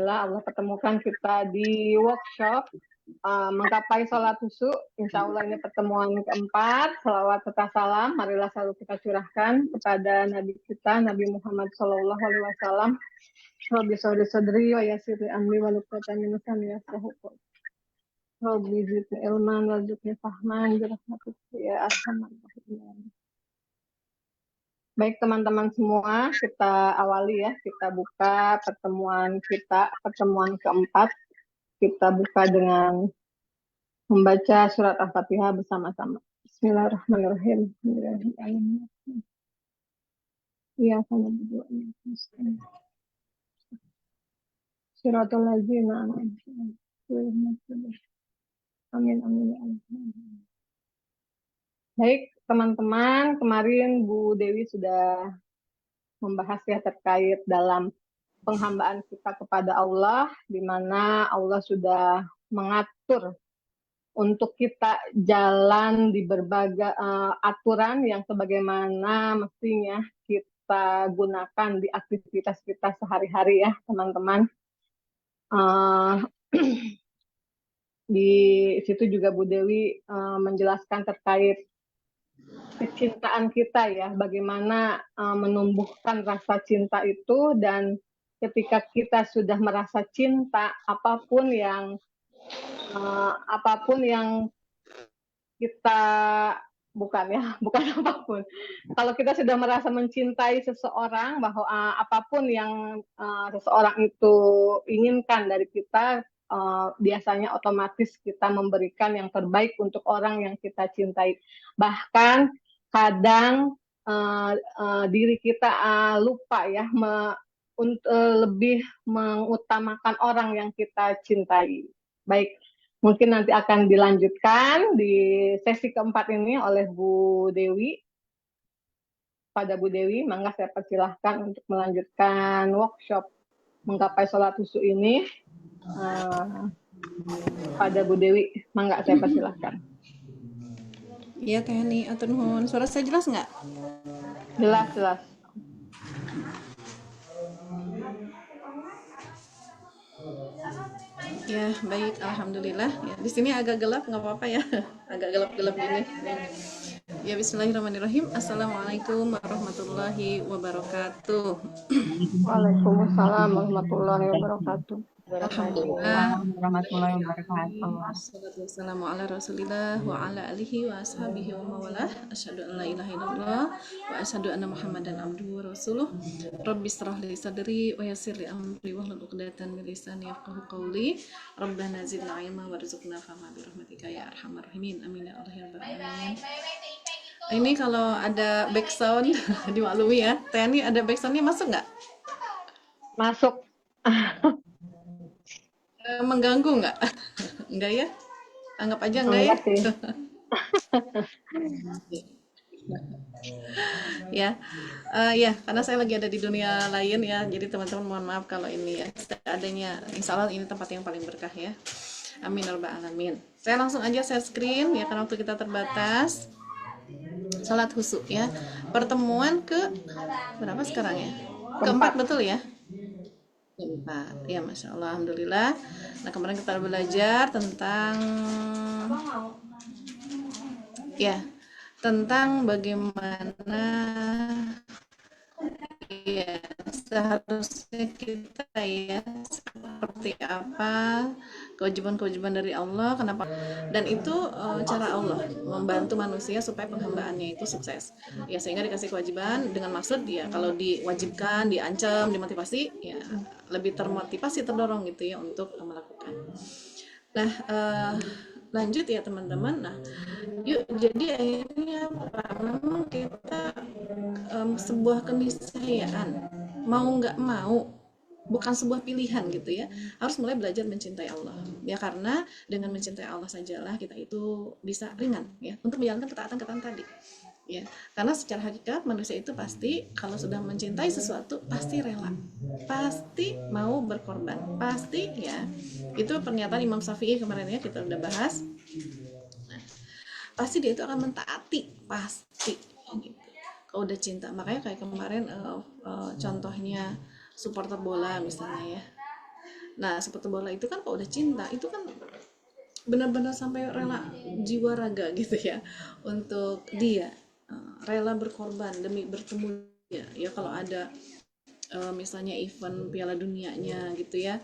Allah pertemukan kita di workshop menggapai sholat husu. Insya Allah ini pertemuan keempat. Salawat serta salam marilah selalu kita curahkan kepada Nabi kita, Nabi Muhammad Sallallahu Alaihi Wasallam. Rabbi sodri sodri wa yasiri amri wa luqatan min lisani yafqahu qawli. Rabbi zidni ilman warzuqni fahman birahmatika ya arhamar rahimin. Baik teman-teman semua, kita awali ya, kita buka pertemuan keempat. Kita buka dengan membaca surat Al-Fatihah bersama-sama. Bismillahirrahmanirrahim. Iya, sama berdoa. Suratul ladzina amin amin ya Allah. Baik, teman-teman, kemarin Bu Dewi sudah membahas ya terkait dalam penghambaan kita kepada Allah, di mana Allah sudah mengatur untuk kita jalan di berbagai aturan yang sebagaimana mestinya kita gunakan di aktivitas kita sehari-hari ya, teman-teman. Di situ juga Bu Dewi menjelaskan terkait kecintaan kita ya, bagaimana menumbuhkan rasa cinta itu, dan ketika kita sudah merasa cinta, apapun yang kita bukan apapun. Kalau kita sudah merasa mencintai seseorang, bahwa apapun yang seseorang itu inginkan dari kita, biasanya otomatis kita memberikan yang terbaik untuk orang yang kita cintai. Bahkan kadang diri kita lupa ya lebih mengutamakan orang yang kita cintai. Baik, mungkin nanti akan dilanjutkan di sesi keempat ini oleh Bu Dewi. Pada Bu Dewi, mangga saya persilahkan untuk melanjutkan workshop menggapai sholat husu ini. Pada Bu Dewi, mangga saya persilahkan. Iya Teh Hani, atur nuhun. Suara saya jelas nggak? Jelas. Ya, baik, alhamdulillah. Ya, di sini agak gelap, nggak apa-apa ya. Agak gelap-gelap gini. Ya, bismillahirrahmanirrahim. Assalamualaikum warahmatullahi wabarakatuh. Waalaikumsalam warahmatullahi wabarakatuh. Alhamdulillah. Warahmatullahi wabarakatuh. Assalatu wassalamu ala rasulillah wa ala alihi wa ashabihi wa mawalah. Asyhadu an la ilaha illallah wa asyhadu anna muhammadan abduhu wa rasuluh. Rabbi shrah li sadri wa yassir li amri wahlul 'uqdatam min lisani yafqahu qawli. Rabbana zidna ilma warzuqna fahma bi rahmatika ya arhamar rahimin. Amin ya Allah ya rabbal alamin. Ini kalau ada background dimaklumi ya. Tani ada backgroundnya masuk nggak? Masuk. Mengganggu nggak? Enggak ya? Anggap aja enggak ya? Ya, ya, karena saya lagi ada di dunia lain ya, jadi teman-teman mohon maaf kalau ini ya, adanya, insya Allah ini tempat yang paling berkah ya. Amin ya rabbal alamin. Saya langsung aja share screen ya, karena waktu kita terbatas. Salat husu ya, pertemuan ke berapa sekarang ya? Keempat betul ya? Keempat ya, masya Allah, alhamdulillah. Nah, kemarin kita belajar tentang tentang bagaimana ya seharusnya kita ya, seperti apa kewajiban-kewajiban dari Allah, kenapa, dan itu cara Allah membantu manusia supaya penghambaannya itu sukses ya, sehingga dikasih kewajiban dengan maksud ya, kalau diwajibkan, diancam, dimotivasi ya, lebih termotivasi, terdorong gitu ya untuk melakukan. Nah, lanjut ya teman-teman. Nah, yuk, jadi akhirnya apa? Memang kita sebuah keniscayaan, mau nggak mau, bukan sebuah pilihan gitu ya, harus mulai belajar mencintai Allah ya, karena dengan mencintai Allah sajalah kita itu bisa ringan ya untuk menjalankan ketaatan tadi ya, karena secara hakikat manusia itu pasti kalau sudah mencintai sesuatu pasti rela, pasti mau berkorban, pasti ya. Itu pernyataan Imam Syafi'i kemarin ya, kita udah bahas. Nah, pasti dia itu akan mentaati, pasti gitu. Kalau udah cinta, makanya kayak kemarin contohnya supporter bola misalnya ya, Nah, seperti bola itu kan kalau udah cinta itu kan benar-benar sampai rela jiwa raga gitu ya untuk dia, rela berkorban demi bertemu dia. Ya kalau ada misalnya event Piala Dunianya gitu ya,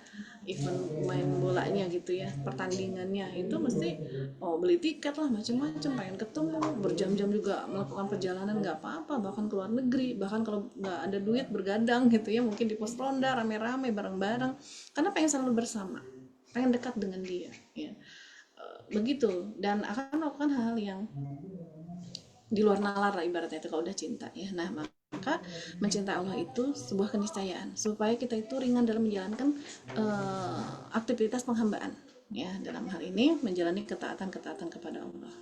event main bolanya gitu ya, pertandingannya itu mesti beli tiket lah macam-macam, pengen ketemu berjam-jam juga melakukan perjalanan nggak apa-apa, bahkan ke luar negeri, bahkan kalau nggak ada duit bergadang gitu ya, mungkin di pos ronda rame-rame bareng-bareng karena pengen selalu bersama, pengen dekat dengan dia ya. Begitu, dan akan melakukan hal yang di luar nalar lah ibaratnya itu kalau udah cinta ya. Nah, maka mencintai Allah itu sebuah keniscayaan supaya kita itu ringan dalam menjalankan aktivitas penghambaan ya, dalam hal ini menjalani ketaatan-ketaatan kepada Allah.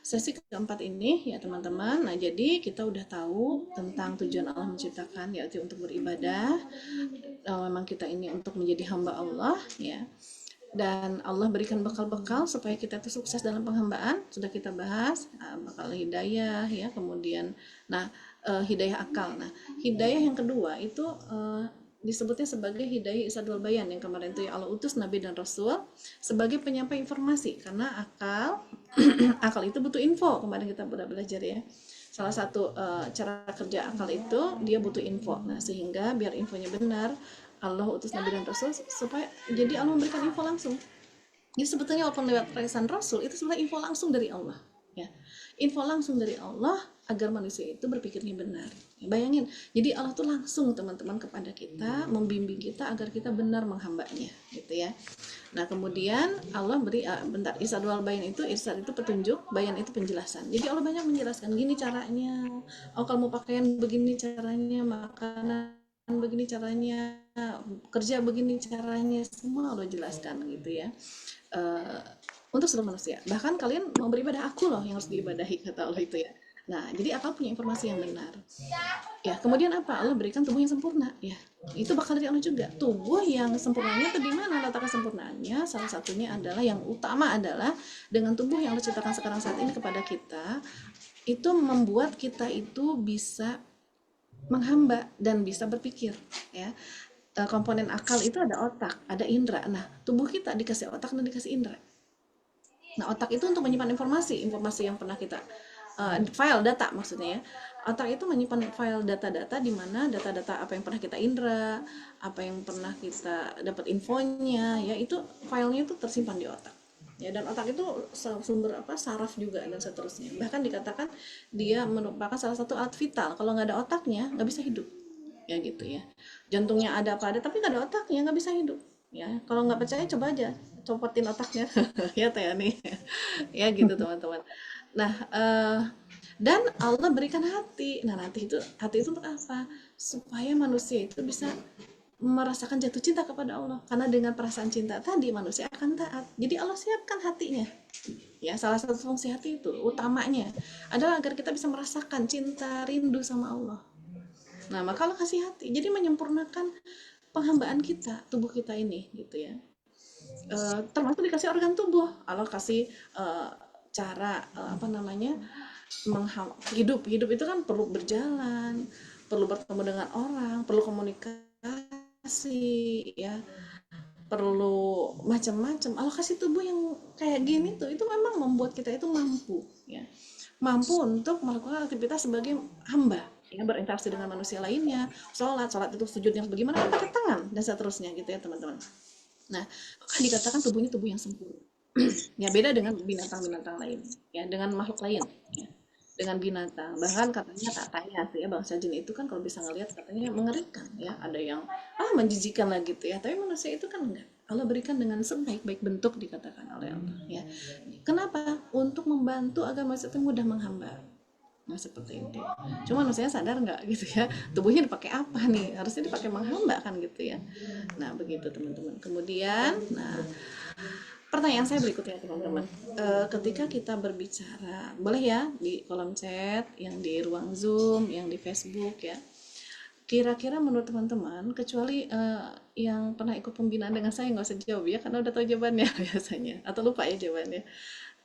Sesi keempat ini ya teman-teman, nah jadi kita udah tahu tentang tujuan Allah menciptakan, yaitu untuk beribadah. Memang kita ini untuk menjadi hamba Allah ya, dan Allah berikan bekal-bekal supaya kita itu sukses dalam penghambaan, sudah kita bahas, bakal hidayah ya, kemudian hidayah akal. Nah, hidayah yang kedua itu disebutnya sebagai hidayah isad wal bayan, yang kemarin itu ya Allah utus nabi dan rasul sebagai penyampai informasi, karena akal akal itu butuh info, kemarin kita udah belajar ya. Salah satu cara kerja akal itu dia butuh info. Nah, sehingga biar infonya benar, Allah utus nabi dan rasul supaya jadi Allah memberikan info langsung. Jadi sebetulnya walaupun lewat pesan rasul itu sebenarnya info langsung dari Allah ya. Info langsung dari Allah agar manusia itu berpikirnya benar. Ya, bayangin, jadi Allah tuh langsung teman-teman kepada kita, membimbing kita agar kita benar menghambanya gitu ya. Nah, kemudian Allah beri isad wal bayan itu, isad itu petunjuk, bayan itu penjelasan. Jadi Allah banyak menjelaskan gini caranya. Oh, kalau mau pakaian begini caranya, makanan begini caranya, kerja begini caranya, semua Allah jelaskan gitu ya. Untuk seluruh manusia. Bahkan kalian mau beribadah, aku loh yang harus diibadahi kata Allah itu ya. Nah, jadi akal punya informasi yang benar. Ya, kemudian apa? Allah berikan tubuh yang sempurna. Ya, itu bakal dari Allah juga. Tubuh yang sempurnanya itu di mana letak kesempurnaannya? Salah satunya adalah, yang utama adalah dengan tubuh yang Allah ciptakan sekarang saat ini kepada kita, itu membuat kita itu bisa menghamba dan bisa berpikir ya. Komponen akal itu ada otak, ada indera. Nah, tubuh kita dikasih otak dan dikasih indera. Nah, otak itu untuk menyimpan informasi yang pernah kita file data maksudnya ya. Otak itu menyimpan file data-data di mana data-data apa yang pernah kita indra, apa yang pernah kita dapat infonya ya, itu filenya itu tersimpan di otak. Ya, dan otak itu sumber saraf juga dan seterusnya. Bahkan dikatakan dia merupakan salah satu alat vital. Kalau nggak ada otaknya nggak bisa hidup. Ya gitu ya. Jantungnya ada apa ada tapi nggak ada otaknya nggak bisa hidup. Ya, kalau nggak percaya coba aja copotin otaknya ya teh nih ya gitu teman-teman. Nah, dan Allah berikan hati. Nah, hati itu untuk apa? Supaya manusia itu bisa merasakan jatuh cinta kepada Allah. Karena dengan perasaan cinta tadi manusia akan taat. Jadi Allah siapkan hatinya. Ya, salah satu fungsi hati itu utamanya adalah agar kita bisa merasakan cinta, rindu sama Allah. Nah, maka Allah kasih hati. Jadi menyempurnakan penghambaan kita, tubuh kita ini gitu ya. Termasuk dikasih organ tubuh. Allah kasih cara hidup itu kan perlu berjalan, perlu bertemu dengan orang, perlu komunikasi ya, perlu macam-macam. Allah kasih tubuh yang kayak gini tuh, itu memang membuat kita itu mampu ya, mampu untuk melakukan aktivitas sebagai hamba ya, berinteraksi dengan manusia lainnya, sholat itu sujudnya bagaimana kan pakai tangan dan seterusnya gitu ya teman-teman. Nah, dikatakan tubuhnya tubuh yang sempurna. Ya, beda dengan binatang-binatang lain, ya, dengan makhluk lain, ya, dengan binatang. Bahkan katanya sih ya, bangsa jin itu kan kalau bisa ngelihat katanya mengerikan, ya, ada yang menjijikan lah gitu ya. Tapi manusia itu kan enggak. Allah berikan dengan sebaik-baik bentuk dikatakan oleh Allah, ya. Kenapa? Untuk membantu agar manusia itu mudah menghamba. Nah, seperti itu. Cuma manusia sadar nggak gitu ya, tubuhnya dipakai apa nih? Harusnya dipakai menghamba kan gitu ya. Nah, begitu teman-teman. Kemudian, pertanyaan saya berikutnya teman-teman. Ketika kita berbicara, boleh ya di kolom chat, yang di ruang Zoom, yang di Facebook ya. Kira-kira menurut teman-teman, kecuali yang pernah ikut pembinaan dengan saya nggak usah jawab ya, karena udah tahu jawabannya biasanya, atau lupa ya jawabannya.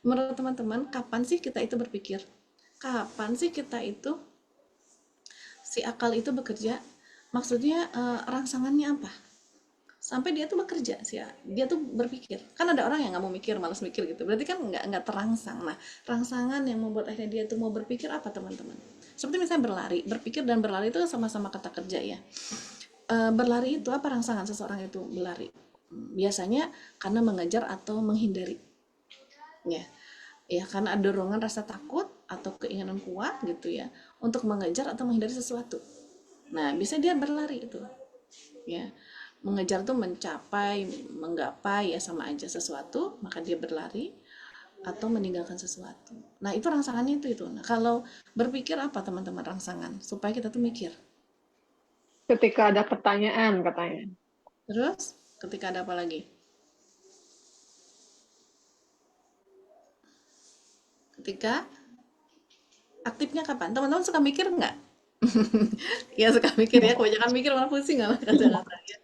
Menurut teman-teman, kapan sih kita itu berpikir? Kapan sih kita itu, si akal itu bekerja? Maksudnya rangsangannya apa? sampai dia tuh bekerja sih ya, dia tuh berpikir. Kan ada orang yang nggak mau mikir, malas mikir gitu, berarti kan nggak terangsang. Nah, rangsangan yang membuat akhirnya dia tuh mau berpikir apa teman-teman? Seperti misalnya berlari, berpikir dan berlari itu sama-sama kata kerja ya. Berlari itu apa rangsangan seseorang itu berlari? Biasanya karena mengejar atau menghindari, ya ya karena ada dorongan rasa takut atau keinginan kuat gitu ya untuk mengejar atau menghindari sesuatu. Nah, bisa dia berlari itu, ya. Mengejar tuh mencapai, menggapai, ya sama aja sesuatu, maka dia berlari atau meninggalkan sesuatu. Nah, itu rangsangannya itu. Nah, kalau berpikir apa teman-teman rangsangan supaya kita tuh mikir. Ketika ada pertanyaan katanya. Terus ketika ada apa lagi? Ketika aktifnya kapan? Teman-teman suka mikir nggak? Ya suka mikir ya, kebanyakan mikir malah pusing nggak kadang-kadang ya.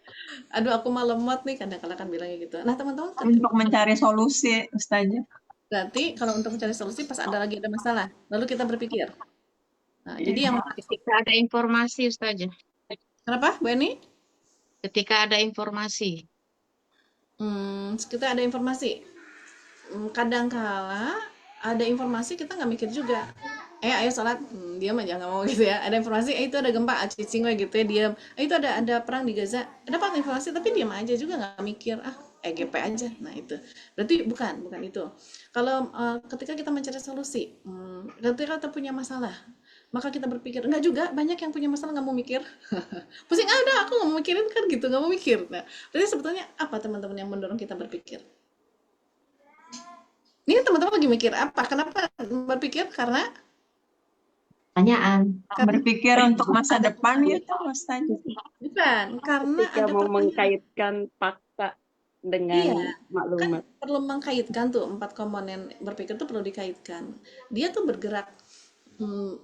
Aduh aku mah lemot nih kadang-kadang kan bilangnya gitu. Nah teman-teman Untuk mencari solusi, Ustazah. berarti kalau untuk mencari solusi pas ada masalah, lalu kita berpikir. Nah jadi yang Ketika ada informasi, Ustazah. kenapa Bu Eni? Ketika ada informasi. Kita ada informasi. Kadangkala ada informasi kita nggak mikir juga. Ayo sholat, diam aja nggak mau gitu ya. Ada informasi, itu ada gempa, cicing gitu ya, diam. Itu ada perang di Gaza. Ada informasi tapi diam aja juga nggak mikir. EGP aja. Nah itu berarti bukan itu. Kalau ketika kita mencari solusi, ketika kita punya masalah, maka kita berpikir. Enggak juga, banyak yang punya masalah nggak mau mikir. Pusing, udah aku nggak mau mikirin kan gitu, nggak mau mikir. Nah berarti sebetulnya apa teman-teman yang mendorong kita berpikir? Ini teman-teman lagi mikir apa? Kenapa berpikir? Karena Pertanyaan. Berpikir untuk masa depan gitu, Ustazah. bukan, karena Ketika ada mau pertanyaan. mengkaitkan fakta dengan Iya, kan maklumat. perlu mengkaitkan tuh 4 komponen berpikir tuh perlu dikaitkan. Dia tuh bergerak,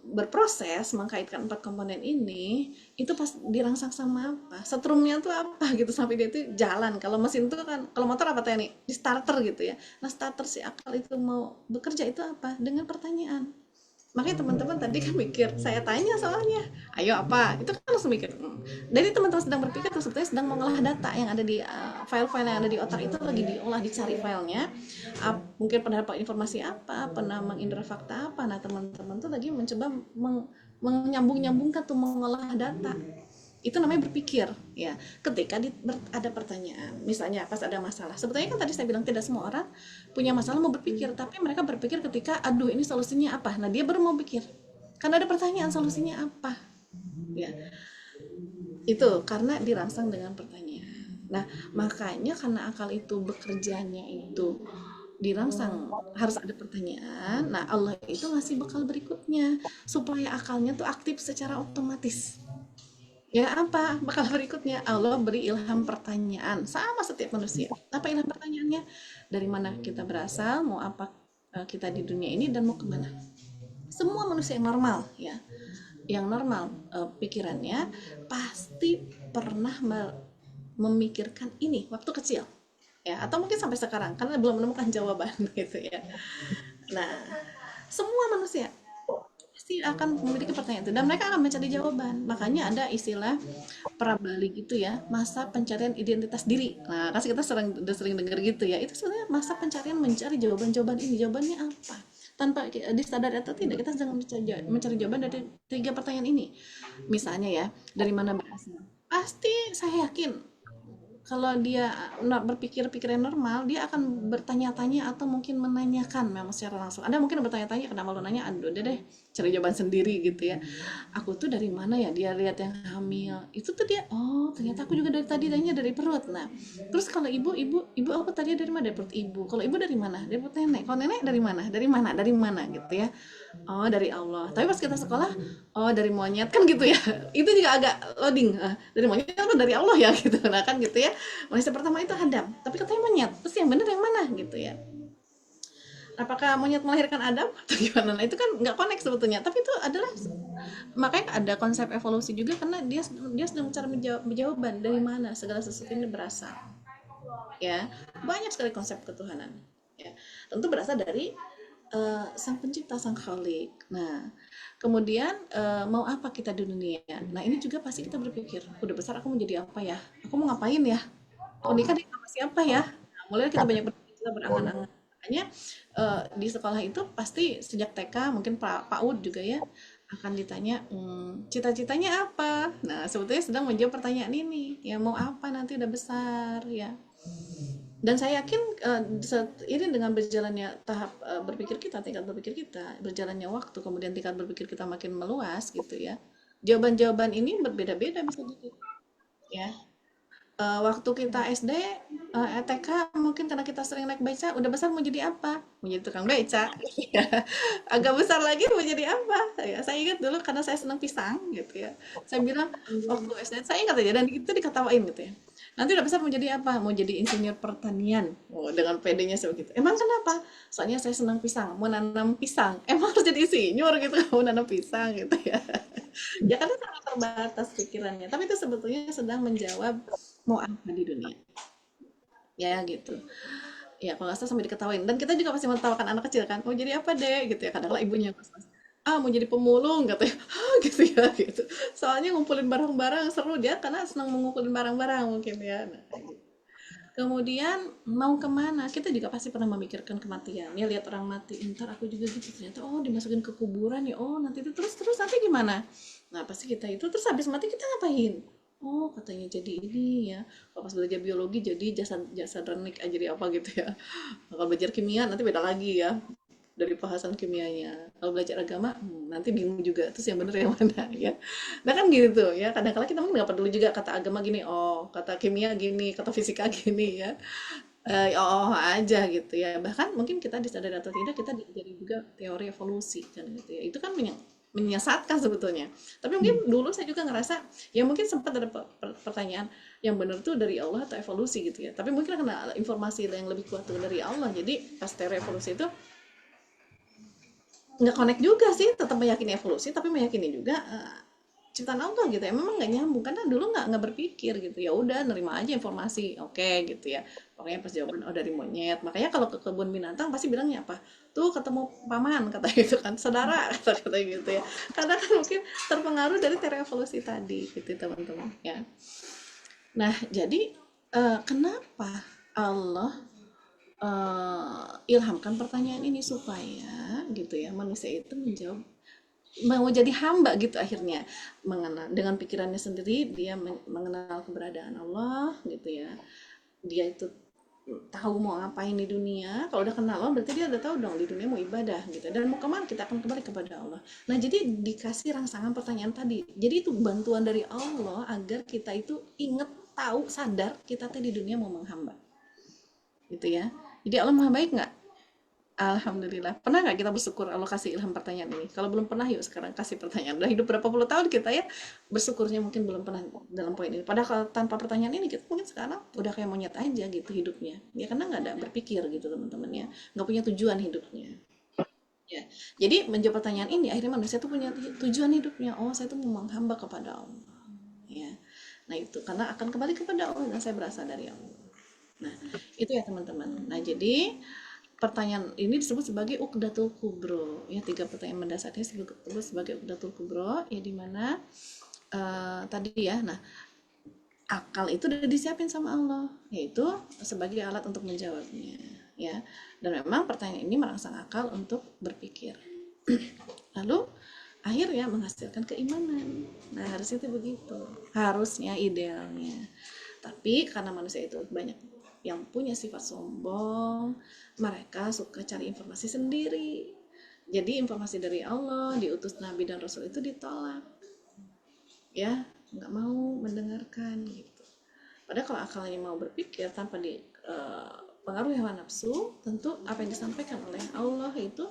berproses mengkaitkan 4 komponen ini itu pas dirangsang sama apa? Setrumnya tuh apa gitu sampai dia tuh jalan. Kalau mesin tuh kan, kalau motor apa teh nih? Di starter gitu ya. Nah, starter si akal itu mau bekerja itu apa? Dengan pertanyaan. Makanya teman-teman tadi kan mikir, saya tanya soalnya, ayo apa? Itu kan harus mikir. Jadi teman-teman sedang berpikir tuh sebetulnya sedang mengolah data yang ada di file-file yang ada di otak itu lagi diolah, dicari filenya. Mungkin pernah dapat informasi apa, pernah mengindra fakta apa. Nah teman-teman tuh lagi mencoba menyambung-nyambungkan tuh mengolah data. Itu namanya berpikir ya. Ketika ada pertanyaan, misalnya pas ada masalah, sebetulnya kan tadi saya bilang tidak semua orang punya masalah mau berpikir, tapi mereka berpikir ketika aduh ini solusinya apa. Nah dia baru mau pikir karena ada pertanyaan solusinya apa ya. Itu karena dirangsang dengan pertanyaan. Nah makanya karena akal itu bekerjanya itu dirangsang harus ada pertanyaan. Nah Allah itu ngasih bekal berikutnya supaya akalnya tuh aktif secara otomatis. Ya apa bakal berikutnya? Allah beri ilham pertanyaan sama setiap manusia. Apa ilham pertanyaannya? Dari mana kita berasal, mau apa kita di dunia ini, dan mau kemana? Semua manusia yang normal ya, yang normal pikirannya pasti pernah memikirkan ini waktu kecil ya, atau mungkin sampai sekarang karena belum menemukan jawaban gitu ya. Nah semua manusia pasti akan memiliki pertanyaan itu dan mereka akan mencari jawaban. Makanya ada istilah prabalik gitu ya, masa pencarian identitas diri. Nah kan kita udah sering dengar gitu ya, itu sebenarnya masa pencarian mencari jawaban-jawaban ini, jawabannya apa, tanpa disadari atau tidak kita sedang mencari jawaban dari 3 pertanyaan ini. Misalnya ya, dari mana berasal, pasti saya yakin kalau dia berpikir pikiran normal, dia akan bertanya-tanya atau mungkin menanyakan memang secara langsung. Ada mungkin bertanya-tanya, kenapa lo nanya? Aduh deh cari jawaban sendiri gitu ya. Aku tuh dari mana ya? Dia lihat yang hamil itu tuh dia, oh ternyata aku juga dari tadi tanya dari perut. Nah terus kalau ibu aku tadi dari mana? Dari perut ibu. Kalau ibu dari mana? Dari perut nenek. Kalau nenek dari mana? Dari mana gitu ya. Oh dari Allah. Tapi pas kita sekolah, oh dari monyet kan gitu ya. Itu juga agak loading. Dari monyet atau dari Allah ya gitu. Nah kan gitu ya. Manusia pertama itu Adam, tapi katanya monyet. Terus yang benar yang mana gitu ya? Apakah monyet melahirkan Adam atau gimana? Nah itu kan nggak connect sebetulnya. Tapi itu adalah, makanya ada konsep evolusi juga karena dia sedang mencari jawaban dari mana segala sesuatu ini berasal. Ya banyak sekali konsep ketuhanan. Ya tentu berasal dari sang pencipta, sang khalik. Nah kemudian mau apa kita di dunia? Nah ini juga pasti kita berpikir, udah besar aku mau jadi apa ya? Aku mau ngapain ya? Aku nikah nih sama siapa ya? Nah, mulai kita banyak berpikir, kita berangan-angan. Makanya di sekolah itu pasti sejak TK mungkin PAUD juga ya akan ditanya cita-citanya apa. Nah sebetulnya sedang menjawab pertanyaan ini ya, mau apa nanti udah besar ya. Dan saya yakin ini dengan berjalannya tahap berpikir kita, tingkat berpikir kita, berjalannya waktu, kemudian tingkat berpikir kita makin meluas gitu ya. Jawaban-jawaban ini berbeda-beda bisa jadi ya. Waktu kita SD, TK mungkin karena kita sering naik beca, udah besar mau jadi apa? Mau jadi tukang beca. Ya. Agak besar lagi mau jadi apa? Ya, saya ingat dulu karena saya senang pisang gitu ya. Saya bilang waktu SD, saya ingat aja dan itu diketawain gitu ya. Nanti udah besar mau jadi apa? Mau jadi insinyur pertanian. Oh, dengan pedenya sebegitu. Emang kenapa? Soalnya saya senang pisang, mau nanam pisang. Emang harus jadi insinyur gitu, mau nanam pisang gitu ya. Ya karena sangat terbatas pikirannya. Tapi itu sebetulnya sedang menjawab mau apa di dunia. Ya gitu. Ya kalau nggak salah sampai diketawain. Dan kita juga pasti menertawakan anak kecil kan. Mau jadi apa deh gitu ya. Kadang-kadang ibunya pas-pas. Mau jadi pemulung katanya. Gitu ya gitu. Soalnya ngumpulin barang-barang seru dia karena senang mengumpulin barang-barang mungkin ya. Nah, kayak gitu. Kemudian mau kemana? Kita juga pasti pernah memikirkan kematian. Ya lihat orang mati, ntar aku juga gitu. Ternyata dimasukin ke kuburan ya. Nanti itu terus nanti gimana? Nah pasti kita itu terus habis mati kita ngapain? Katanya jadi ini ya. Kalau pas belajar biologi jadi jasa renik jadi apa gitu ya. Kalau belajar kimia nanti beda lagi ya dari bahasan kimianya. Kalau belajar agama nanti bingung juga terus yang bener yang mana ya. Nah kan gitu ya, kadang-kadang kita mungkin nggak peduli juga kata agama gini, kata kimia gini, kata fisika gini ya. Aja gitu ya. Bahkan mungkin kita disadari atau tidak kita diajari juga teori evolusi kan gitu ya. Itu kan menyesatkan sebetulnya. Tapi mungkin dulu saya juga ngerasa ya mungkin sempat ada pertanyaan yang benar tuh dari Allah atau evolusi gitu ya. Tapi mungkin karena informasi yang lebih kuat tuh dari Allah. Jadi pas teori evolusi itu nggak connect juga sih, tetap meyakini evolusi tapi meyakini juga ciptaan Allah gitu ya. Memang nggak nyambung karena dulu nggak berpikir gitu, ya udah nerima aja informasi, oke gitu ya. Pokoknya pas jawaban dari monyet. Makanya kalau ke kebun binatang pasti bilangnya apa, tuh ketemu paman kata gitu kan, saudara kata gitu ya. Karena kan mungkin terpengaruh dari teori evolusi tadi gitu teman-teman ya. Nah jadi kenapa Allah ilhamkan pertanyaan ini supaya gitu ya manusia itu menjawab mau jadi hamba gitu akhirnya, mengenal dengan pikirannya sendiri dia mengenal keberadaan Allah gitu ya. Dia itu tahu mau ngapain di dunia. Kalau udah kenal Allah berarti dia udah tahu dong di dunia mau ibadah gitu, dan mau kemana kita akan kembali kepada Allah. Nah jadi dikasih rangsangan pertanyaan tadi, jadi itu bantuan dari Allah agar kita itu inget, tahu, sadar kita tuh di dunia mau menghamba gitu ya. Jadi Allah maha baik nggak? Alhamdulillah. Pernah nggak kita bersyukur Allah kasih ilham pertanyaan ini? Kalau belum pernah, yuk sekarang kasih pertanyaan. Udah hidup berapa puluh tahun kita ya, bersyukurnya mungkin belum pernah dalam poin ini. Padahal kalau tanpa pertanyaan ini kita mungkin sekarang udah kayak monyet aja gitu hidupnya. Ya karena nggak ada berpikir gitu teman-teman ya, nggak punya tujuan hidupnya. Ya, jadi menjawab pertanyaan ini akhirnya manusia tuh punya tujuan hidupnya. Saya tuh mau menghamba kepada Allah. Ya, nah itu karena akan kembali kepada Allah dan saya berasal dari Allah. Nah, itu ya teman-teman. Nah, jadi pertanyaan ini disebut sebagai uqdatul kubro. Ya, 3 pertanyaan mendasar ini disebut sebagai uqdatul kubro, ya di mana tadi ya. Nah, akal itu udah disiapin sama Allah, yaitu sebagai alat untuk menjawabnya, ya. Dan memang pertanyaan ini merangsang akal untuk berpikir. Lalu akhirnya menghasilkan keimanan. Nah, harusnya itu begitu. Harusnya idealnya. Tapi karena manusia itu banyak yang punya sifat sombong, mereka suka cari informasi sendiri. Jadi informasi dari Allah, diutus Nabi dan Rasul itu ditolak. Ya, nggak mau mendengarkan gitu. Padahal kalau akalnya mau berpikir tanpa dipengaruhi hawa nafsu, tentu apa yang disampaikan oleh Allah itu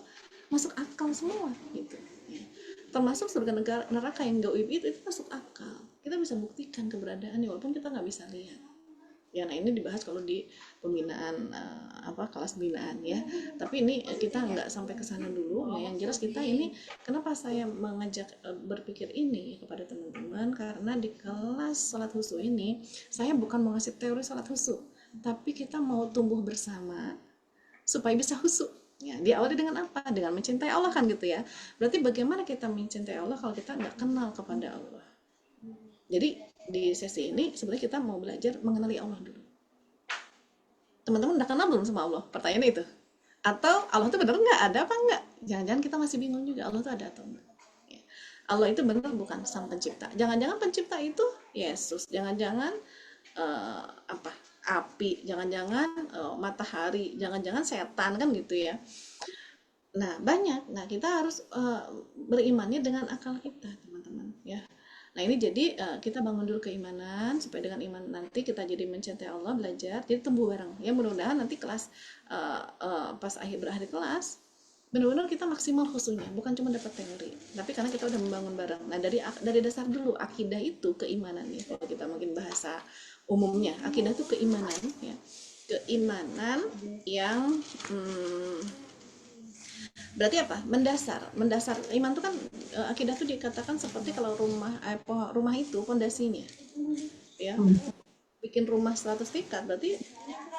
masuk akal semua gitu. Ya. Termasuk surga neraka yang gaib itu masuk akal. Kita bisa buktikan keberadaannya walaupun kita nggak bisa lihat. Ya, nah ini dibahas kalau di pembinaan kelas binaan ya. Tapi ini kita nggak sampai ke sana dulu ya. Yang jelas kita ini kenapa saya mengajak berpikir ini kepada teman-teman, karena di kelas salat khusyuk ini saya bukan mau ngasih teori salat khusyuk, tapi kita mau tumbuh bersama supaya bisa khusyuk. Ya, diawali dengan apa? Dengan mencintai Allah kan gitu ya. Berarti bagaimana kita mencintai Allah kalau kita nggak kenal kepada Allah? Jadi di sesi ini sebenarnya kita mau belajar mengenali Allah dulu. Teman-teman udah kenal belum sama Allah? Pertanyaannya itu. Atau Allah itu benar nggak ada apa enggak? Jangan-jangan kita masih bingung juga Allah itu ada atau enggak. Ya. Allah itu benar bukan sang pencipta. Jangan-jangan pencipta itu Yesus. Jangan-jangan apa? Api. Jangan-jangan matahari. Jangan-jangan setan kan gitu ya. Nah, banyak. Nah, kita harus berimannya dengan akal kita, teman-teman, ya. Nah, ini jadi kita bangun dulu keimanan supaya dengan iman nanti kita jadi mencintai Allah, belajar, jadi tumbuh bareng. Ya, mudah-mudahan nanti kelas pas berakhir kelas benar-benar kita maksimal khususnya, bukan cuma dapat teori, tapi karena kita udah membangun bareng. Nah, dari dasar dulu akidah itu keimanan ya. Kalau kita mungkin bahasa umumnya, akidah itu keimanan ya. Keimanan yang berarti apa? Mendasar iman itu kan akidah itu dikatakan seperti kalau rumah itu pondasinya ya, bikin rumah 100 tingkat berarti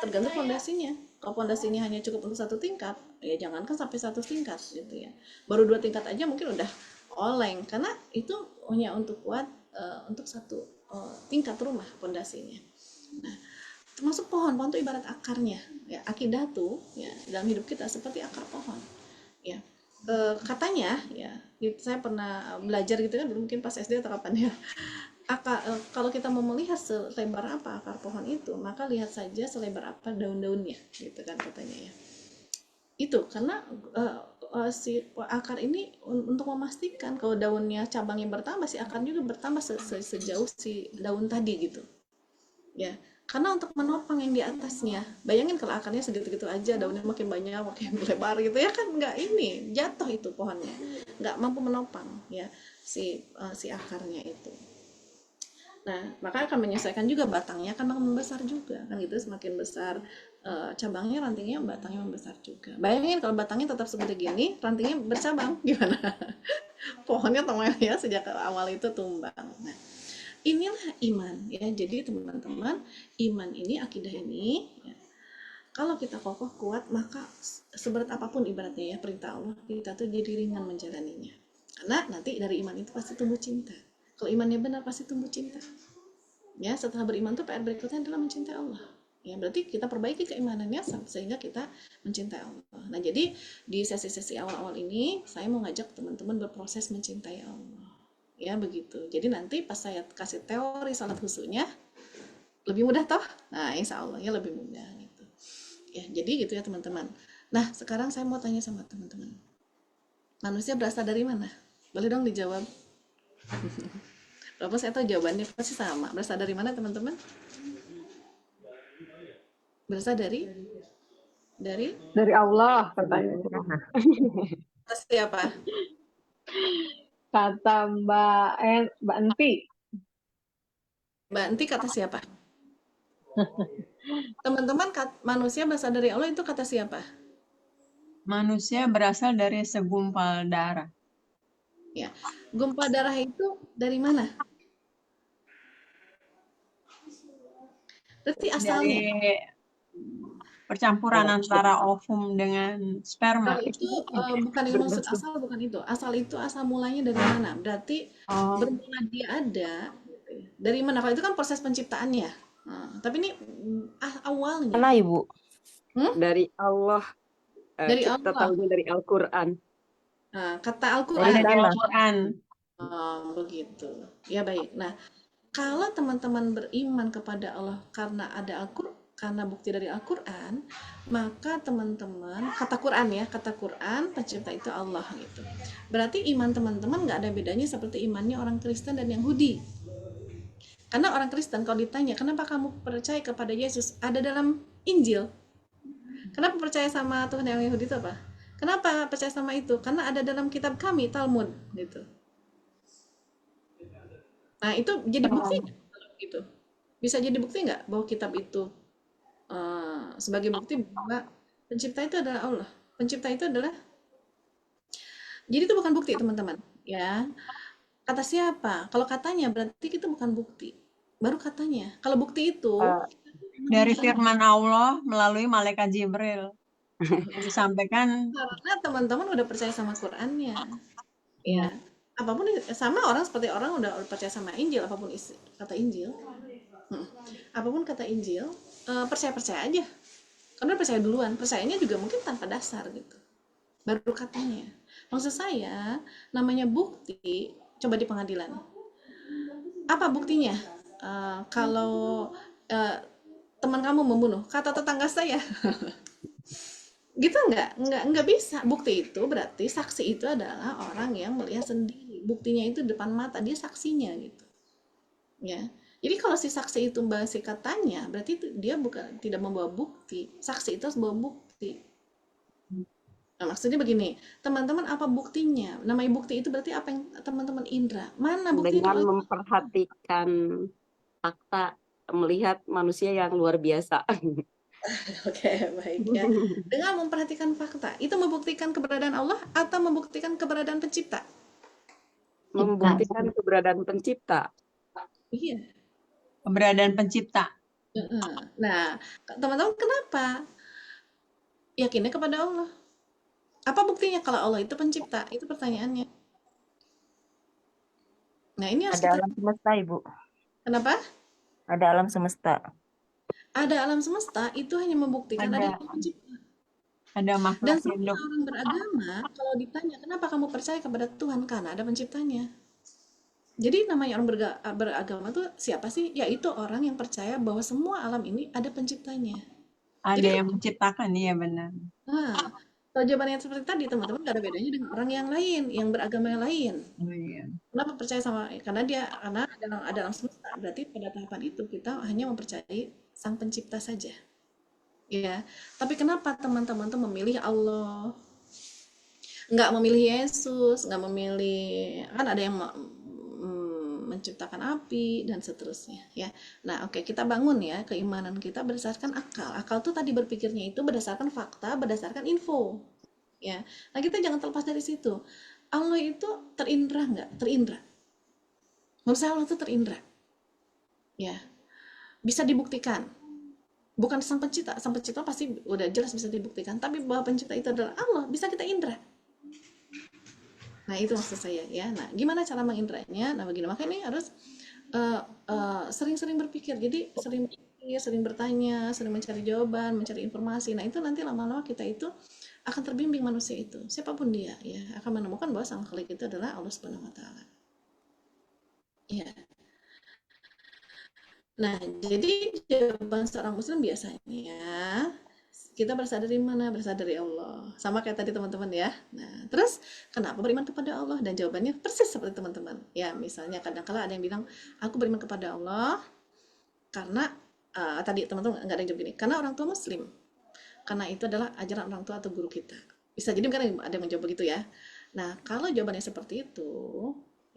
tergantung pondasinya. Kalau pondasinya hanya cukup untuk 1 tingkat ya jangankan sampai 100 tingkat gitu ya, baru 2 tingkat aja mungkin udah oleng karena itu hanya untuk kuat untuk 1 tingkat rumah pondasinya. Nah, termasuk pohon itu ibarat akarnya ya. Akidah tuh ya dalam hidup kita seperti akar pohon ya. Katanya ya, saya pernah belajar gitu kan dulu mungkin pas SD atau kapan ya, kalau kita mau melihat selebar apa akar pohon itu, maka lihat saja selebar apa daun-daunnya gitu kan katanya ya. Itu karena si akar ini untuk memastikan kalau daunnya cabangnya bertambah, si akar juga bertambah sejauh si daun tadi gitu ya, karena untuk menopang yang di atasnya. Bayangin kalau akarnya segitu-gitu aja, daunnya makin banyak, makin lebar gitu ya kan, nggak ini jatuh itu pohonnya, nggak mampu menopang ya si akarnya itu. Nah, maka akan menyesuaikan juga batangnya akan makin membesar juga kan gitu, semakin besar cabangnya, rantingnya, batangnya membesar juga. Bayangin kalau batangnya tetap seperti gini, rantingnya bercabang gimana? Pohonnya ya sejak awal itu tumbang. Nah, inilah iman ya. Jadi teman-teman, iman ini, akidah ini ya, kalau kita kokoh kuat maka seberat apapun ibaratnya ya perintah Allah, kita tuh jadi ringan menjalaninya. Karena nanti dari iman itu pasti tumbuh cinta. Kalau imannya benar pasti tumbuh cinta. Ya, setelah beriman tuh PR berikutnya adalah mencintai Allah. Ya, berarti kita perbaiki keimanannya sehingga kita mencintai Allah. Nah, jadi di sesi-sesi awal-awal ini saya mau ngajak teman-teman berproses mencintai Allah. Ya, begitu. Jadi nanti pas saya kasih teori salat khusyuknya lebih mudah toh? Nah, insya Allah ya lebih mudah gitu. Ya, jadi gitu ya teman-teman. Nah, sekarang saya mau tanya sama teman-teman. Manusia berasal dari mana? Boleh dong dijawab. Walaupun saya tahu jawabannya pasti sama. Berasal dari mana teman-teman? Berasal dari Allah katanya. siapa? Kata Mbak Enti. Mbak Enti kata siapa? Teman-teman, manusia berasal dari Allah itu kata siapa? Manusia berasal dari segumpal darah. Ya, gumpal darah itu dari mana? Berarti Dari asalnya. percampuran antara ovum dengan sperma. Itu bukan yang maksud asal, bukan itu. Asal itu asal mulanya dari mana? Berarti bermula dia ada. Gitu ya. Dari mana? Kalau itu kan proses penciptaannya. Nah, tapi ini awalnya. Mana Ibu? Dari Allah. Dari Kita Allah. tahunya dari Al-Quran. Nah, kata Dari Al-Quran. Al-Quran. Begitu. Ya baik. Nah, kalau teman-teman beriman kepada Allah karena ada Al-Quran, karena bukti dari Al-Quran, maka teman-teman, kata Quran pencipta itu Allah gitu. Berarti iman teman-teman nggak ada bedanya seperti imannya orang Kristen dan Yahudi. Karena orang Kristen kalau ditanya, kenapa kamu percaya kepada Yesus? Ada dalam Injil. Kenapa percaya sama Tuhan yang Yahudi itu apa? Kenapa percaya sama itu? Karena ada dalam kitab kami, Talmud gitu. Nah, itu jadi bukti gitu. Bisa jadi bukti nggak bahwa kitab itu sebagai bukti bahwa pencipta itu adalah Allah. Pencipta itu adalah, jadi itu bukan bukti teman-teman ya. Kata siapa? Kalau katanya berarti itu bukan bukti, baru katanya. Kalau bukti itu Dari firman Allah melalui malaikat Jibril disampaikan. karena teman-teman udah percaya sama Qurannya ya. Apapun sama orang seperti orang udah percaya sama Injil, apapun isi kata Injil, apapun kata Injil, percaya aja Karena percaya duluan, percayanya juga mungkin tanpa dasar gitu. Baru katanya. Maksud saya, namanya bukti, coba di pengadilan. Apa buktinya? Kalau teman kamu membunuh, kata tetangga saya, gitu nggak bisa. Bukti itu berarti saksi itu adalah orang yang melihat sendiri. Buktinya itu depan mata, dia saksinya gitu. Ya. Jadi kalau si saksi itu masih katanya, berarti dia bukan tidak membawa bukti. Saksi itu harus bawa bukti. Nah, maksudnya begini, teman-teman apa buktinya? Namanya bukti itu berarti apa yang teman-teman indra? Mana buktinya Dengan kalau memperhatikan fakta, melihat manusia yang luar biasa. oke, baik ya. Dengan memperhatikan fakta, itu membuktikan keberadaan Allah atau membuktikan keberadaan pencipta? Membuktikan keberadaan pencipta. Iya. Keberadaan pencipta. Nah, teman-teman kenapa yakinnya kepada Allah? Apa buktinya kalau Allah itu pencipta? Itu pertanyaannya. Nah, ini harus Ada kita... alam semesta, Ibu. Kenapa? Ada alam semesta. Ada alam semesta, itu hanya membuktikan ada Ada yang pencipta. ada Dan makhluk semua hidup. orang beragama, kalau ditanya, kenapa kamu percaya kepada Tuhan? Karena ada penciptanya. Jadi namanya orang beragama tuh siapa sih? Yaitu orang yang percaya bahwa semua alam ini ada penciptanya. Ada Jadi yang menciptakan, iya benar. nah, kalau jawaban yang seperti tadi, teman-teman gak ada bedanya dengan orang yang lain, yang beragama yang lain. Oh, iya. Kenapa percaya sama? Karena ada alam semesta. Berarti pada tahapan itu kita hanya mempercayai sang pencipta saja. Ya. Tapi kenapa teman-teman tuh memilih Allah? Nggak memilih Yesus, nggak memilih, kan ada yang menciptakan api dan seterusnya ya. Nah, oke, kita bangun ya keimanan kita berdasarkan akal. Akal tuh tadi berpikirnya itu berdasarkan fakta, berdasarkan info. Ya. Nah, kita jangan terlepas dari situ. Allah itu terindra nggak? Terindra. Menurut saya Allah itu terindra. Ya. Bisa dibuktikan. Bukan sang pencipta pasti udah jelas bisa dibuktikan, tapi bahwa pencipta itu adalah Allah, bisa kita indra. Nah, itu maksud saya ya. Nah, gimana cara mengindranya? Nah, begini, makanya ini harus sering-sering berpikir. Jadi sering berpikir, sering bertanya, sering mencari jawaban, mencari informasi. Nah, itu nanti lama-lama kita itu akan terbimbing manusia itu, siapapun dia ya, akan menemukan bahwa sang khalik itu adalah Allah Subhanahu wa taala. Ya. Nah, jadi jawaban seorang muslim biasanya kita berasal dari mana? Berasal dari Allah. Sama kayak tadi teman-teman ya. Nah, terus kenapa beriman kepada Allah? Dan jawabannya persis seperti teman-teman. Ya, misalnya kadang-kala ada yang bilang, aku beriman kepada Allah karena tadi teman-teman nggak ada yang jawab gini, karena orang tua muslim. Karena itu adalah ajaran orang tua atau guru kita. Bisa jadi kan ada yang menjawab begitu ya. Nah, kalau jawabannya seperti itu,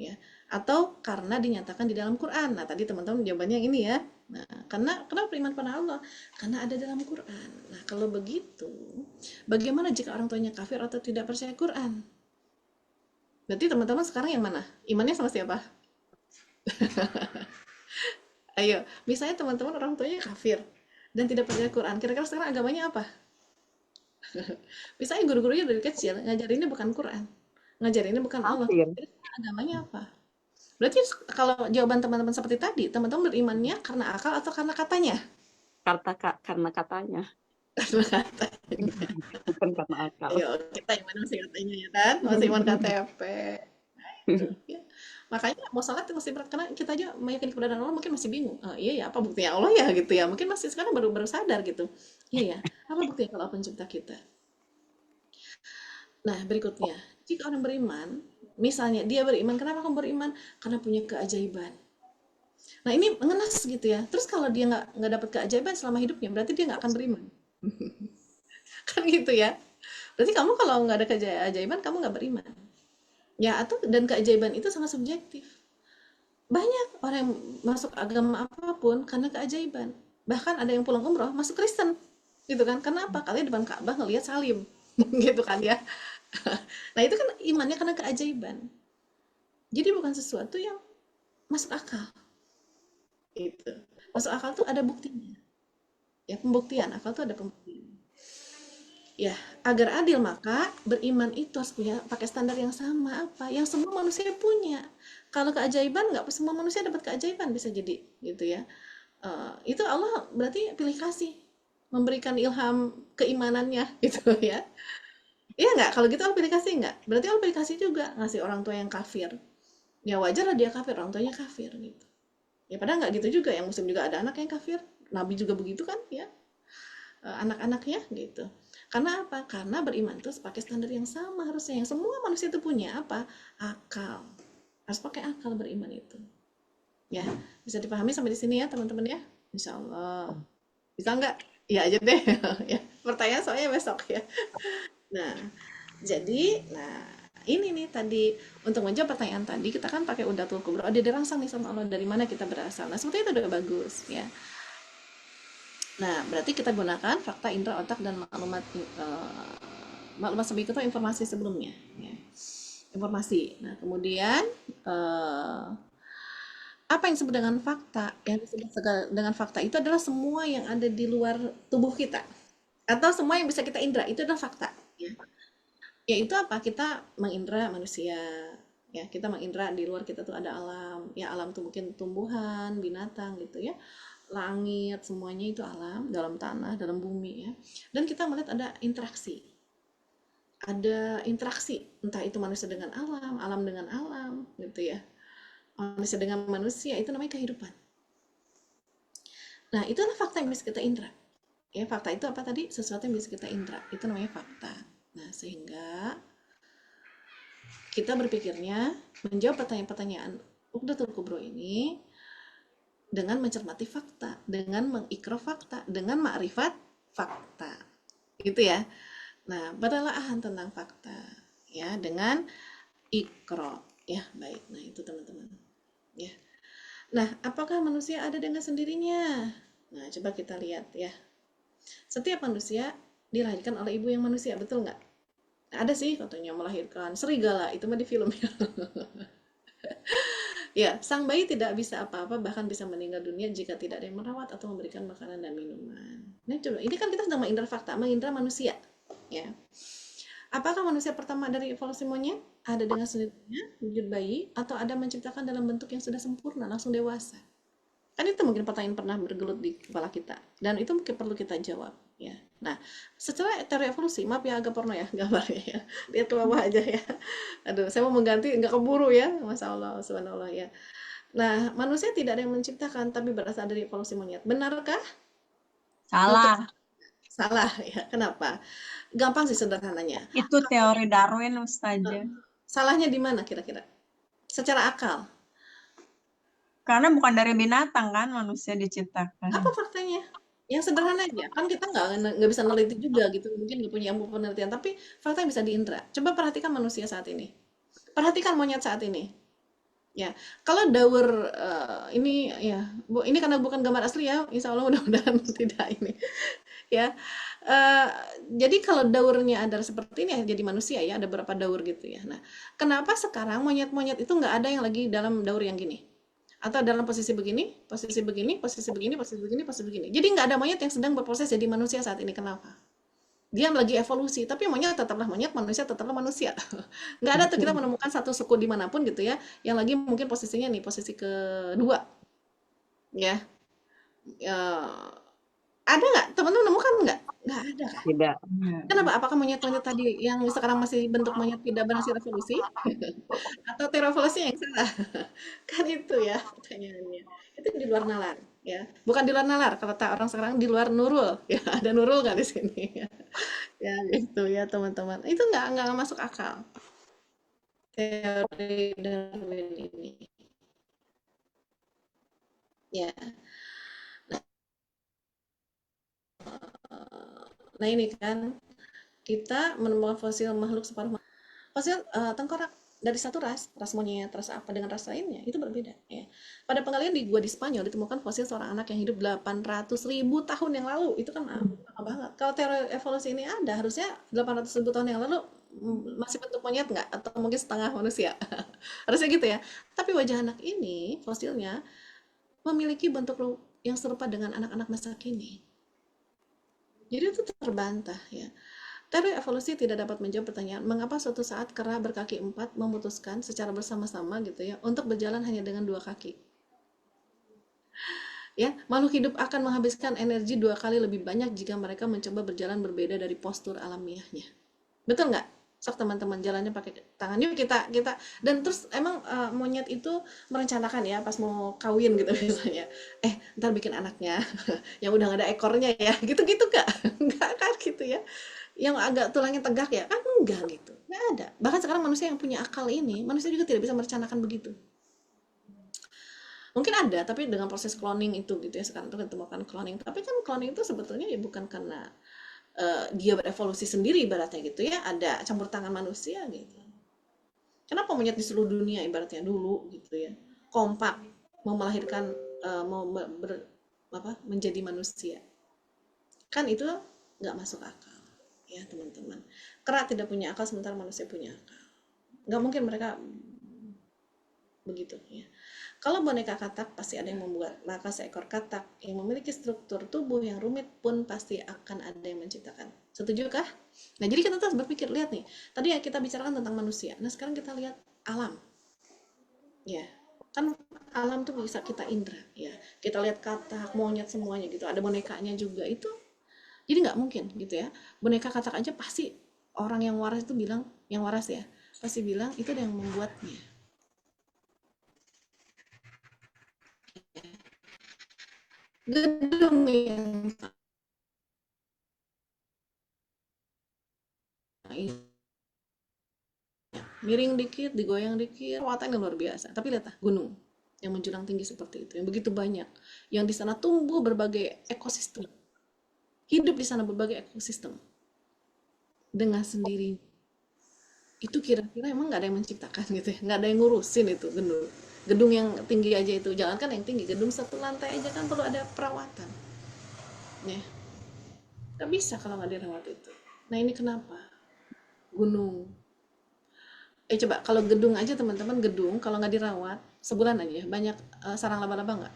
ya, atau karena dinyatakan di dalam Quran. Nah, tadi teman-teman jawabannya yang ini ya. Nah, kenapa beriman pada Allah? Karena ada dalam Quran. Nah, kalau begitu, bagaimana jika orang tuanya kafir atau tidak percaya Quran? Berarti teman-teman sekarang yang mana? Imannya sama siapa? Ayo, misalnya teman-teman orang tuanya kafir dan tidak percaya Quran, kira-kira sekarang agamanya apa? Misalnya guru-gurunya dari kecil ngajarinnya bukan Quran, ngajarinnya bukan Allah. Agamanya apa? Berarti kalau jawaban teman-teman seperti tadi, teman-teman berimannya karena akal atau karena katanya? Karena katanya. Karena katanya. Bukan karena akal. Ayo, kita iman masih katanya ya kan? Masih iman KTP. Ya. Makanya mau salat masih berat karena kita aja meyakini keberadaan Allah mungkin masih bingung. Iya ya, apa buktinya Allah ya gitu ya? Mungkin masih sekarang baru sadar gitu. Iya ya, apa buktinya kalau pencipta kita? Nah, berikutnya, jika orang beriman, misalnya dia beriman, kenapa kamu beriman? Karena punya keajaiban. Nah, ini ngenas gitu ya. Terus kalau dia nggak dapat keajaiban selama hidupnya, berarti dia nggak akan beriman. Kan gitu ya. Berarti kamu kalau nggak ada keajaiban, kamu nggak beriman. Ya, dan keajaiban itu sangat subjektif. Banyak orang yang masuk agama apapun karena keajaiban. Bahkan ada yang pulang umroh masuk Kristen. Gitu kan? Kenapa? Kalian depan Ka'bah ngelihat salim. Gitu kan ya. Nah, itu kan imannya karena keajaiban. Jadi bukan sesuatu yang masuk akal. Itu. Masuk akal tuh ada buktinya. Ya, pembuktian. Akal tuh ada pembuktian. Ya, agar adil maka beriman itu harus pakai standar yang sama apa? Yang semua manusia punya. Kalau keajaiban nggak semua manusia dapat keajaiban bisa jadi gitu ya. Itu Allah berarti pilih kasih. memberikan ilham keimanannya gitu ya. Iya nggak? Kalau gitu aplikasi nggak? Berarti aplikasi juga ngasih orang tua yang kafir. Ya wajar lah dia kafir, orang tuanya kafir gitu. Ya padahal nggak gitu juga, yang muslim juga ada anak yang kafir. Nabi juga begitu kan ya, anak-anaknya gitu. Karena apa? Karena beriman itu pakai standar yang sama harusnya. Yang semua manusia itu punya apa? Akal. Harus pakai akal beriman itu. Ya, bisa dipahami sampai di sini ya teman-teman ya. Insya Allah. Bisa nggak? Iya aja deh. Ya, pertanyaan soalnya besok ya. Nah, jadi, ini nih tadi untuk menjawab pertanyaan tadi kita kan pakai udatul kubro. Ada dirangsang nih sama Allah dari mana kita berasal. Nah, seperti itu udah bagus ya. Nah, berarti kita gunakan fakta, indera, otak dan maklumat maklumat sebelum itu informasi sebelumnya. Ya. Informasi. Nah, kemudian apa yang disebut dengan fakta? Yang disebut dengan fakta itu adalah semua yang ada di luar tubuh kita atau semua yang bisa kita indera itu adalah fakta. Ya. Yaitu apa? Kita mengindra manusia, ya kita mengindra di luar kita tuh ada alam, ya alam tuh mungkin tumbuhan, binatang gitu ya, langit, semuanya itu alam, dalam tanah, dalam bumi ya. Dan kita melihat ada interaksi, entah itu manusia dengan alam, alam dengan alam gitu ya, manusia dengan manusia, itu namanya kehidupan. Nah, itulah fakta yang bisa kita indra. Ya, fakta itu apa tadi? Sesuatu yang bisa kita indra, itu namanya fakta. Nah, sehingga kita berpikirnya menjawab pertanyaan-pertanyaan Uqdatul Kubro ini dengan mencermati fakta, dengan mengikro fakta, dengan ma'rifat fakta. Gitu ya. Nah, penelaahan tentang fakta ya dengan ikro. Ya, baik. Nah, itu teman-teman. Ya. Nah, apakah manusia ada dengan sendirinya? Nah, coba kita lihat ya. Setiap manusia dilahirkan oleh ibu yang manusia, betul nggak? Ada sih katanya melahirkan serigala, itu mah di film ya. Ya, sang bayi tidak bisa apa-apa, bahkan bisa meninggal dunia jika tidak ada yang merawat atau memberikan makanan dan minuman. Nah, coba, ini kan kita sedang mengindra fakta, mengindra manusia. Ya. Apakah manusia pertama dari evolusi monyet? Ada dengan sendirinya, wujud bayi, atau ada menciptakan dalam bentuk yang sudah sempurna, langsung dewasa? Kan itu mungkin pertanyaan pernah bergelut di kepala kita. Dan itu mungkin perlu kita jawab. Ya. Nah, secara teori evolusi, maaf ya agak porno ya gambarnya ya. Lihat ke bawah aja ya. Aduh, saya mau mengganti, nggak keburu ya. Masya Allah, subhanallah ya. Nah, manusia tidak ada yang menciptakan, tapi berasal dari evolusi monyet. Benarkah? Salah. Salah ya. Kenapa? Gampang sih sederhananya. Itu teori Darwin, Ustazah. Salahnya di mana kira-kira? Secara akal. Karena bukan dari binatang kan manusia diciptakan. Apa faktanya? Yang sederhana aja. Kan kita nggak bisa neliti juga gitu. Mungkin nggak punya ilmu penelitian. Tapi fakta yang bisa diindra. Coba perhatikan manusia saat ini. Perhatikan monyet saat ini. Ya, kalau daur ini ya, Bu, ini karena bukan gambar asli ya, insya Allah mudah-mudahan tidak ini. Ya, jadi kalau daurnya ada seperti ini ya, jadi manusia ya, ada beberapa daur gitu ya. Nah, kenapa sekarang monyet-monyet itu nggak ada yang lagi dalam daur yang gini? Atau dalam posisi begini, posisi begini, posisi begini, posisi begini, posisi begini. Jadi nggak ada monyet yang sedang berproses jadi manusia saat ini. Kenapa? Dia lagi evolusi, tapi monyet tetaplah monyet, manusia tetaplah manusia. Nggak ada tuh kita menemukan satu suku dimanapun gitu ya, yang lagi mungkin posisinya nih, posisi kedua. Ya, ada nggak? Teman-teman menemukan nggak? Nggak ada kan? Tidak. Kenapa? Apakah monyet-monyet tadi yang sekarang masih bentuk monyet tidak berhasil revolusi? Atau terevolusi yang salah? Kan itu ya pertanyaannya. Itu di luar nalar ya. Bukan di luar nalar, kata orang sekarang di luar nurul. Ya, ada nurul nggak di sini? Ya gitu ya teman-teman. Itu nggak masuk akal. Teori Darwin ini. Ya. Nah ini kan kita menemukan fosil makhluk separuh fosil tengkorak dari satu ras monyet, ras apa dengan ras lainnya itu berbeda ya. Pada penggalian di gua di Spanyol ditemukan fosil seorang anak yang hidup 800.000 tahun yang lalu. Itu kan lama banget. Kalau teori evolusi ini ada, harusnya 800.000 tahun yang lalu masih bentuk monyet nggak? Atau mungkin setengah manusia. Harusnya gitu ya. Tapi wajah anak ini, fosilnya, memiliki bentuk yang serupa dengan anak-anak masa kini. Jadi itu terbantah ya. Teori evolusi tidak dapat menjawab pertanyaan mengapa suatu saat kera berkaki 4 memutuskan secara bersama-sama gitu ya untuk berjalan hanya dengan 2 kaki. Ya, makhluk hidup akan menghabiskan energi 2 kali lebih banyak jika mereka mencoba berjalan berbeda dari postur alamiahnya. Betul nggak? Sok teman-teman jalannya pakai tangan. Yuk kita dan terus emang monyet itu merencanakan ya pas mau kawin gitu misalnya. Ntar bikin anaknya yang udah nggak ada ekornya ya. Gitu-gitu Kak. Enggak kan gitu ya. Yang agak tulangnya tegak ya kan enggak gitu. Nggak ada. Bahkan sekarang manusia yang punya akal ini, manusia juga tidak bisa merencanakan begitu. Mungkin ada, tapi dengan proses cloning itu gitu ya, sekarang tuh ditemukan cloning. Tapi kan cloning itu sebetulnya ya bukan karena dia berevolusi sendiri ibaratnya gitu ya, ada campur tangan manusia gitu. Kenapa monyet di seluruh dunia ibaratnya dulu gitu ya, kompak mau melahirkan menjadi manusia. Kan itu nggak masuk akal ya teman-teman. Kera tidak punya akal sementara manusia punya akal. Nggak mungkin mereka begitu ya. Kalau boneka katak pasti ada yang membuat, maka seekor katak yang memiliki struktur tubuh yang rumit pun pasti akan ada yang menciptakan. Setujukah? Nah, jadi kita harus berpikir, lihat nih, tadi ya kita bicarakan tentang manusia. Nah, sekarang kita lihat alam. Ya, kan alam tuh bisa kita indra, ya. Kita lihat katak, monyet semuanya gitu, ada bonekanya juga itu. Jadi nggak mungkin gitu ya. Boneka katak aja pasti orang yang waras itu bilang, yang waras ya, pasti bilang itu ada yang membuatnya. Gedung yang miring dikit, digoyang dikit, kekuatannya luar biasa. Tapi lihatlah gunung yang menjulang tinggi seperti itu, yang begitu banyak, yang di sana tumbuh berbagai ekosistem, hidup di sana berbagai ekosistem dengan sendiri. Itu kira-kira emang nggak ada yang menciptakan gitu ya, nggak ada yang ngurusin itu gedung yang tinggi aja itu, jangankan yang tinggi, gedung 1 lantai aja kan perlu ada perawatan, ya nggak bisa kalau nggak dirawat itu. Nah ini kenapa gunung. Coba kalau gedung aja teman-teman, gedung kalau nggak dirawat sebulan aja banyak sarang laba-laba nggak?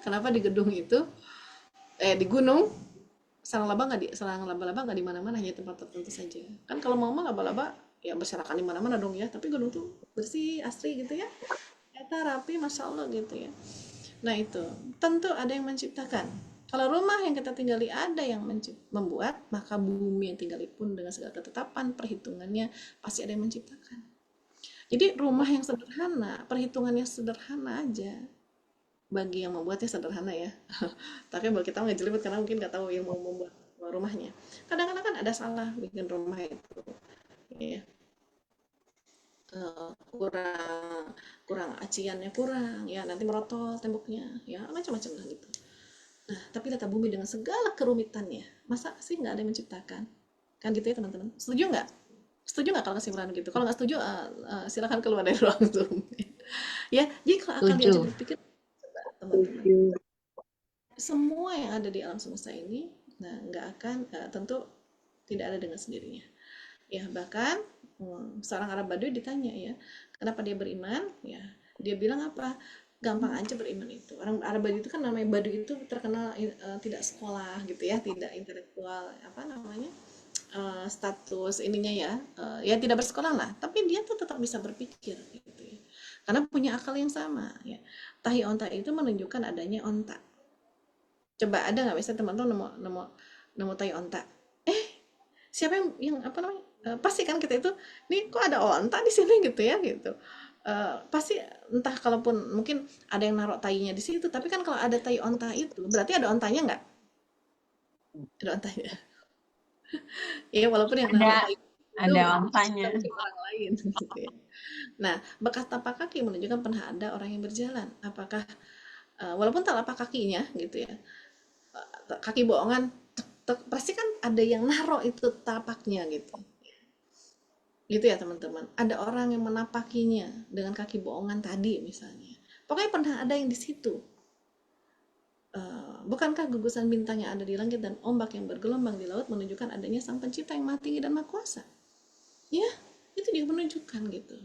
Kenapa di gedung itu di gunung sarang laba-laba nggak di mana-mana, hanya tempat tertentu saja. Kan kalau mau laba-laba ya berserakan di mana-mana dong ya, tapi gunung tuh bersih asri gitu ya. Ternyata rapi, masya Allah gitu ya. Nah itu tentu ada yang menciptakan. Kalau rumah yang kita tinggali ada yang membuat, maka bumi yang tinggali pun dengan segala ketetapan perhitungannya pasti ada yang menciptakan. Jadi rumah yang sederhana, perhitungannya sederhana aja. Bagi yang membuatnya sederhana ya. Tapi bagi kita nggak jelibet karena mungkin nggak tahu ilmu membuat rumahnya. Kadang-kadang kan ada salah bikin rumah itu. Ya. Kurang aciannya kurang ya, nanti merotol temboknya ya, macam-macam lah gitu. Nah, tapi data bumi dengan segala kerumitannya, masa sih nggak ada yang menciptakan? Kan gitu ya teman-teman. Setuju nggak? Setuju nggak kalau kesimpulan gitu? Kalau nggak setuju, silakan keluar dari ruang Zoom. Ya, jadi kalau akan diajak berpikir, coba teman-teman. Semua yang ada di alam semesta ini, nah nggak akan tentu tidak ada dengan sendirinya. Ya, bahkan seorang Arab Baduy ditanya ya, kenapa dia beriman? Ya, dia bilang apa? Gampang aja beriman itu. Orang Arab Baduy itu kan namanya Baduy itu terkenal tidak sekolah gitu ya, tidak intelektual, apa namanya? Status ininya ya, ya tidak bersekolah lah, tapi dia tuh tetap bisa berpikir gitu ya. Karena punya akal yang sama ya. Tahi onta itu menunjukkan adanya onta. Coba ada nggak bisa teman-teman nemu tahi onta? Siapa yang apa namanya? Pasti kan kita itu, nih kok ada onta di sini gitu ya gitu. Pasti entah, kalaupun mungkin ada yang naruh tainya di situ, tapi kan kalau ada tai onta itu berarti ada ontanya nggak? Ada ontanya. Ya walaupun yang naruh tai itu ada ontanya. orang lain gitu ya. Nah, bekas tapak kaki menunjukkan pernah ada orang yang berjalan. Apakah walaupun telapak kakinya gitu ya, kaki bohongan, pasti kan ada yang naruh itu tapaknya gitu. Gitu ya teman-teman. Ada orang yang menapakinya dengan kaki bohongan tadi misalnya. Pokoknya pernah ada yang di situ. Bukankah gugusan bintang yang ada di langit dan ombak yang bergelombang di laut menunjukkan adanya Sang Pencipta yang Maha Tinggi dan Maha Kuasa? Ya, itu dia menunjukkan gitu.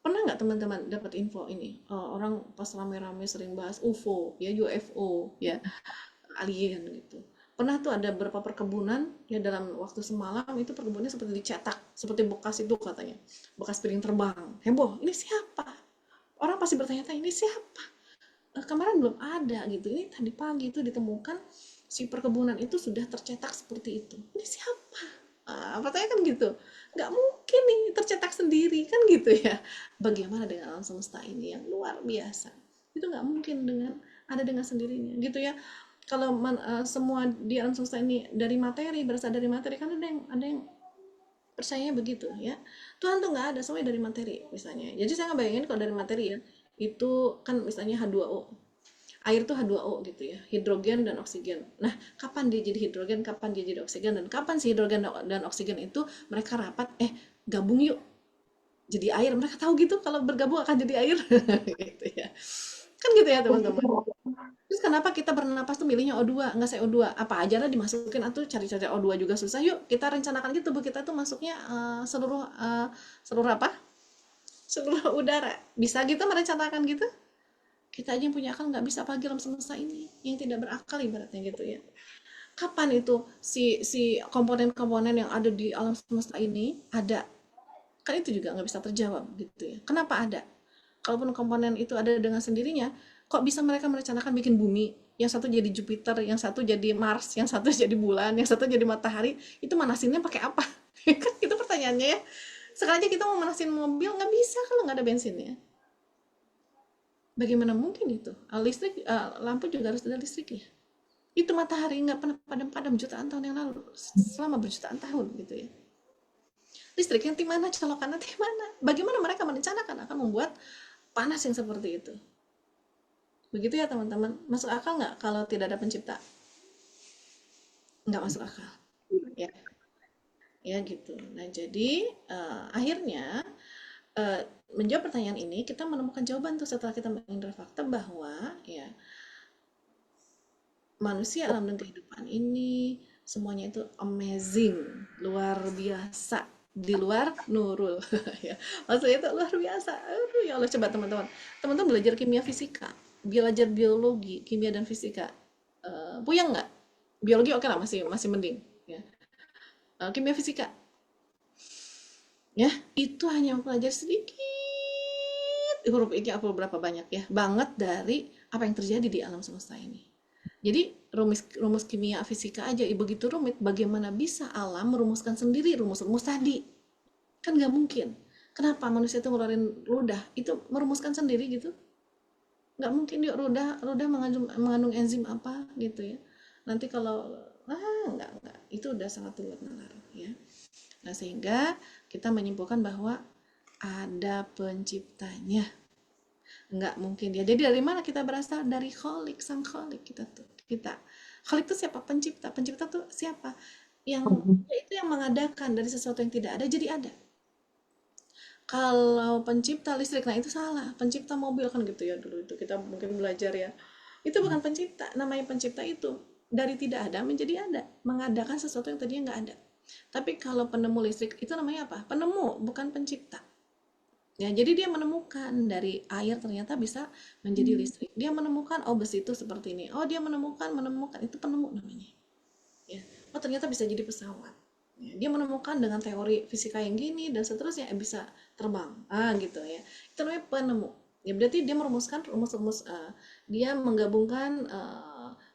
Pernah nggak teman-teman dapat info ini? Orang pas rame-rame sering bahas UFO, ya UFO, ya alien gitu. Pernah tuh ada beberapa perkebunan ya, dalam waktu semalam itu perkebunnya seperti dicetak, seperti bekas itu katanya, bekas piring terbang. Heboh, ini siapa? Orang pasti bertanya-tanya, ini siapa? kemarin belum ada gitu. Ini tadi pagi itu ditemukan si perkebunan itu sudah tercetak seperti itu. Ini siapa? Pertanyaan kan gitu. Nggak mungkin nih tercetak sendiri kan gitu ya. Bagaimana dengan alam semesta ini yang luar biasa? Itu nggak mungkin dengan sendirinya gitu ya. Kalau semua di alam semesta ini dari materi, berasal dari materi, kan ada yang percayanya begitu ya. Tuhan tuh nggak ada, semuanya dari materi misalnya. Jadi saya nggak bayangin kalau dari materi ya, itu kan misalnya H2O. Air tuh H2O gitu ya, hidrogen dan oksigen. Nah, kapan dia jadi hidrogen, kapan dia jadi oksigen, dan kapan si hidrogen dan oksigen itu mereka rapat, gabung yuk jadi air. Mereka tahu gitu kalau bergabung akan jadi air gitu ya. Kan gitu ya teman-teman. Terus kenapa kita bernapas tuh milihnya O2, nggak CO2? Apa aja lah dimasukin, atau cari-cari O2 juga susah. Yuk kita rencanakan gitu, tubuh kita tuh masuknya seluruh apa? Seluruh udara. Bisa gitu merencanakan gitu? Kita aja yang punya akal nggak bisa, apalagi alam semesta ini yang tidak berakal ibaratnya gitu ya. Kapan itu si komponen-komponen yang ada di alam semesta ini ada? Kan itu juga nggak bisa terjawab gitu ya. Kenapa ada? Kalaupun komponen itu ada dengan sendirinya, kok bisa mereka merencanakan bikin bumi, yang satu jadi Jupiter, yang satu jadi Mars, yang satu jadi bulan, yang satu jadi matahari? Itu manasinnya pakai apa? Kan itu pertanyaannya ya. Sekarang aja kita mau manasin mobil nggak bisa kalau nggak ada bensinnya. Bagaimana mungkin itu? Listrik, lampu juga harus ada listriknya. Itu matahari nggak pernah padam-padam jutaan tahun yang lalu, selama berjutaan tahun gitu ya. Listrik yang di mana, colokannya di mana? Bagaimana mereka merencanakan akan membuat panas yang seperti itu? Begitu ya teman-teman. Masuk akal nggak kalau tidak ada pencipta? Nggak masuk akal. Ya gitu. Nah jadi akhirnya menjawab pertanyaan ini, kita menemukan jawaban tuh setelah kita mengindra fakta bahwa ya manusia, alam dan kehidupan ini semuanya itu amazing, luar biasa, di luar Nurul ya. Maksudnya itu luar biasa. Aduh ya Allah, coba teman-teman belajar kimia fisika, belajar biologi, kimia dan fisika. Puyeng nggak? Biologi oke lah, masih mending ya. Kimia fisika ya, itu hanya mempelajari sedikit huruf ini apa berapa banyak ya banget dari apa yang terjadi di alam semesta ini. Jadi rumus kimia fisika aja begitu rumit, bagaimana bisa alam merumuskan sendiri rumus-rumus tadi? Kan nggak mungkin. Kenapa manusia itu ngeluarin ludah itu merumuskan sendiri gitu? Nggak mungkin. Yuk, ludah mengandung enzim apa gitu ya. Nanti kalau nggak, itu udah sangat luar nalar ya. Nah, sehingga kita menyimpulkan bahwa ada penciptanya. Nggak mungkin dia. Jadi dari mana kita berasal? Dari Kholik, sang Kholik kita. Kholik itu siapa? Pencipta. Pencipta tuh siapa? Itu yang mengadakan dari sesuatu yang tidak ada jadi ada. Kalau pencipta listrik, nah itu salah. Pencipta mobil kan gitu ya, dulu itu kita mungkin belajar ya. Itu bukan pencipta. Namanya pencipta itu dari tidak ada menjadi ada, mengadakan sesuatu yang tadinya nggak ada. Tapi kalau penemu listrik itu namanya apa? Penemu, bukan pencipta. Ya, jadi dia menemukan dari air ternyata bisa menjadi listrik. Dia menemukan besi itu seperti ini. Dia menemukan itu penemu namanya. Ya. Ternyata bisa jadi pesawat. Ya, dia menemukan dengan teori fisika yang gini dan seterusnya bisa terbang. Gitu ya. Itu namanya penemu. Ya, berarti dia merumuskan rumus-rumus, dia menggabungkan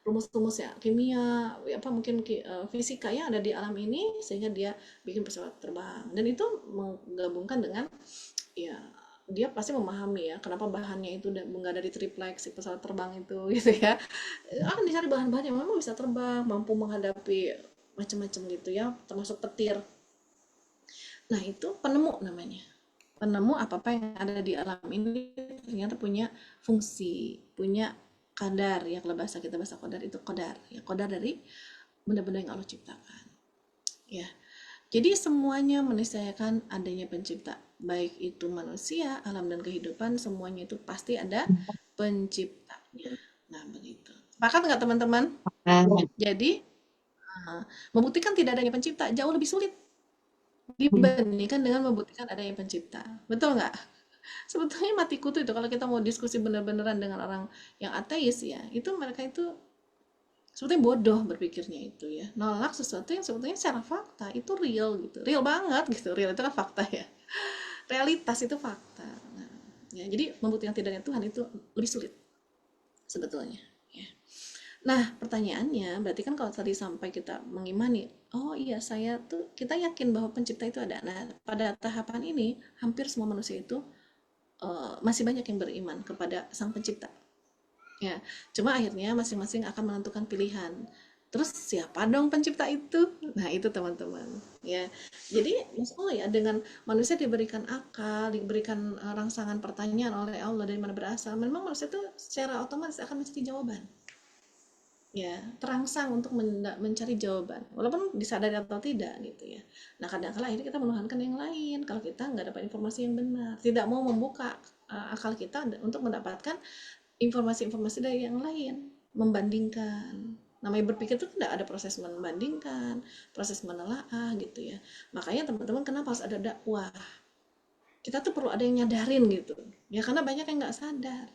rumus-rumus ya kimia, mungkin fisika yang ada di alam ini sehingga dia bikin pesawat terbang. Dan itu menggabungkan dengan ya dia pasti memahami ya kenapa bahannya itu nggak dari triplex si pesawat terbang itu gitu ya. Akan dicari bahan-bahan yang memang bisa terbang, mampu menghadapi macam-macam gitu ya, termasuk petir. Nah itu penemu namanya. Penemu apa-apa yang ada di alam ini ternyata punya fungsi, punya qadar ya. Kalau bahasa kita bahasa qadar itu qadar ya, qadar dari benda-benda yang Allah ciptakan ya. Jadi semuanya meniscayakan adanya pencipta, baik itu manusia, alam dan kehidupan, semuanya itu pasti ada penciptanya. Nah begitu. Sepakat nggak teman-teman? Jadi membuktikan tidak adanya pencipta jauh lebih sulit dibandingkan dengan membuktikan adanya pencipta. Betul nggak? Sebetulnya mati kutu itu kalau kita mau diskusi bener-beneran dengan orang yang ateis ya, itu mereka itu sebetulnya bodoh berpikirnya itu ya, nolak sesuatu yang sebetulnya secara fakta itu real gitu, real banget gitu. Real itu kan fakta ya, realitas itu fakta. Nah, ya, jadi membuktikan tidaknya Tuhan itu lebih sulit sebetulnya. Ya. Nah, pertanyaannya, berarti kan kalau tadi sampai kita mengimani, oh iya saya tuh, kita yakin bahwa pencipta itu ada. Nah, pada tahapan ini, hampir semua manusia itu masih banyak yang beriman kepada sang pencipta. Ya, cuma akhirnya masing-masing akan menentukan pilihan. Terus siapa dong pencipta itu? Nah, itu teman-teman. Ya. Jadi, Masya Allah ya, dengan manusia diberikan akal, diberikan rangsangan pertanyaan oleh Allah dari mana berasal, memang manusia itu secara otomatis akan mencari jawaban. Ya, terangsang untuk mencari jawaban, walaupun disadari atau tidak gitu ya. Nah, kadang-kala akhirnya kita menuhankan yang lain kalau kita nggak dapat informasi yang benar, tidak mau membuka akal kita untuk mendapatkan informasi-informasi dari yang lain, membandingkan. Namanya berpikir itu tidak ada proses membandingkan, proses menelaah gitu ya. Makanya teman-teman kenapa harus ada dakwah? Kita tuh perlu ada yang nyadarin gitu. Ya karena banyak yang nggak sadar.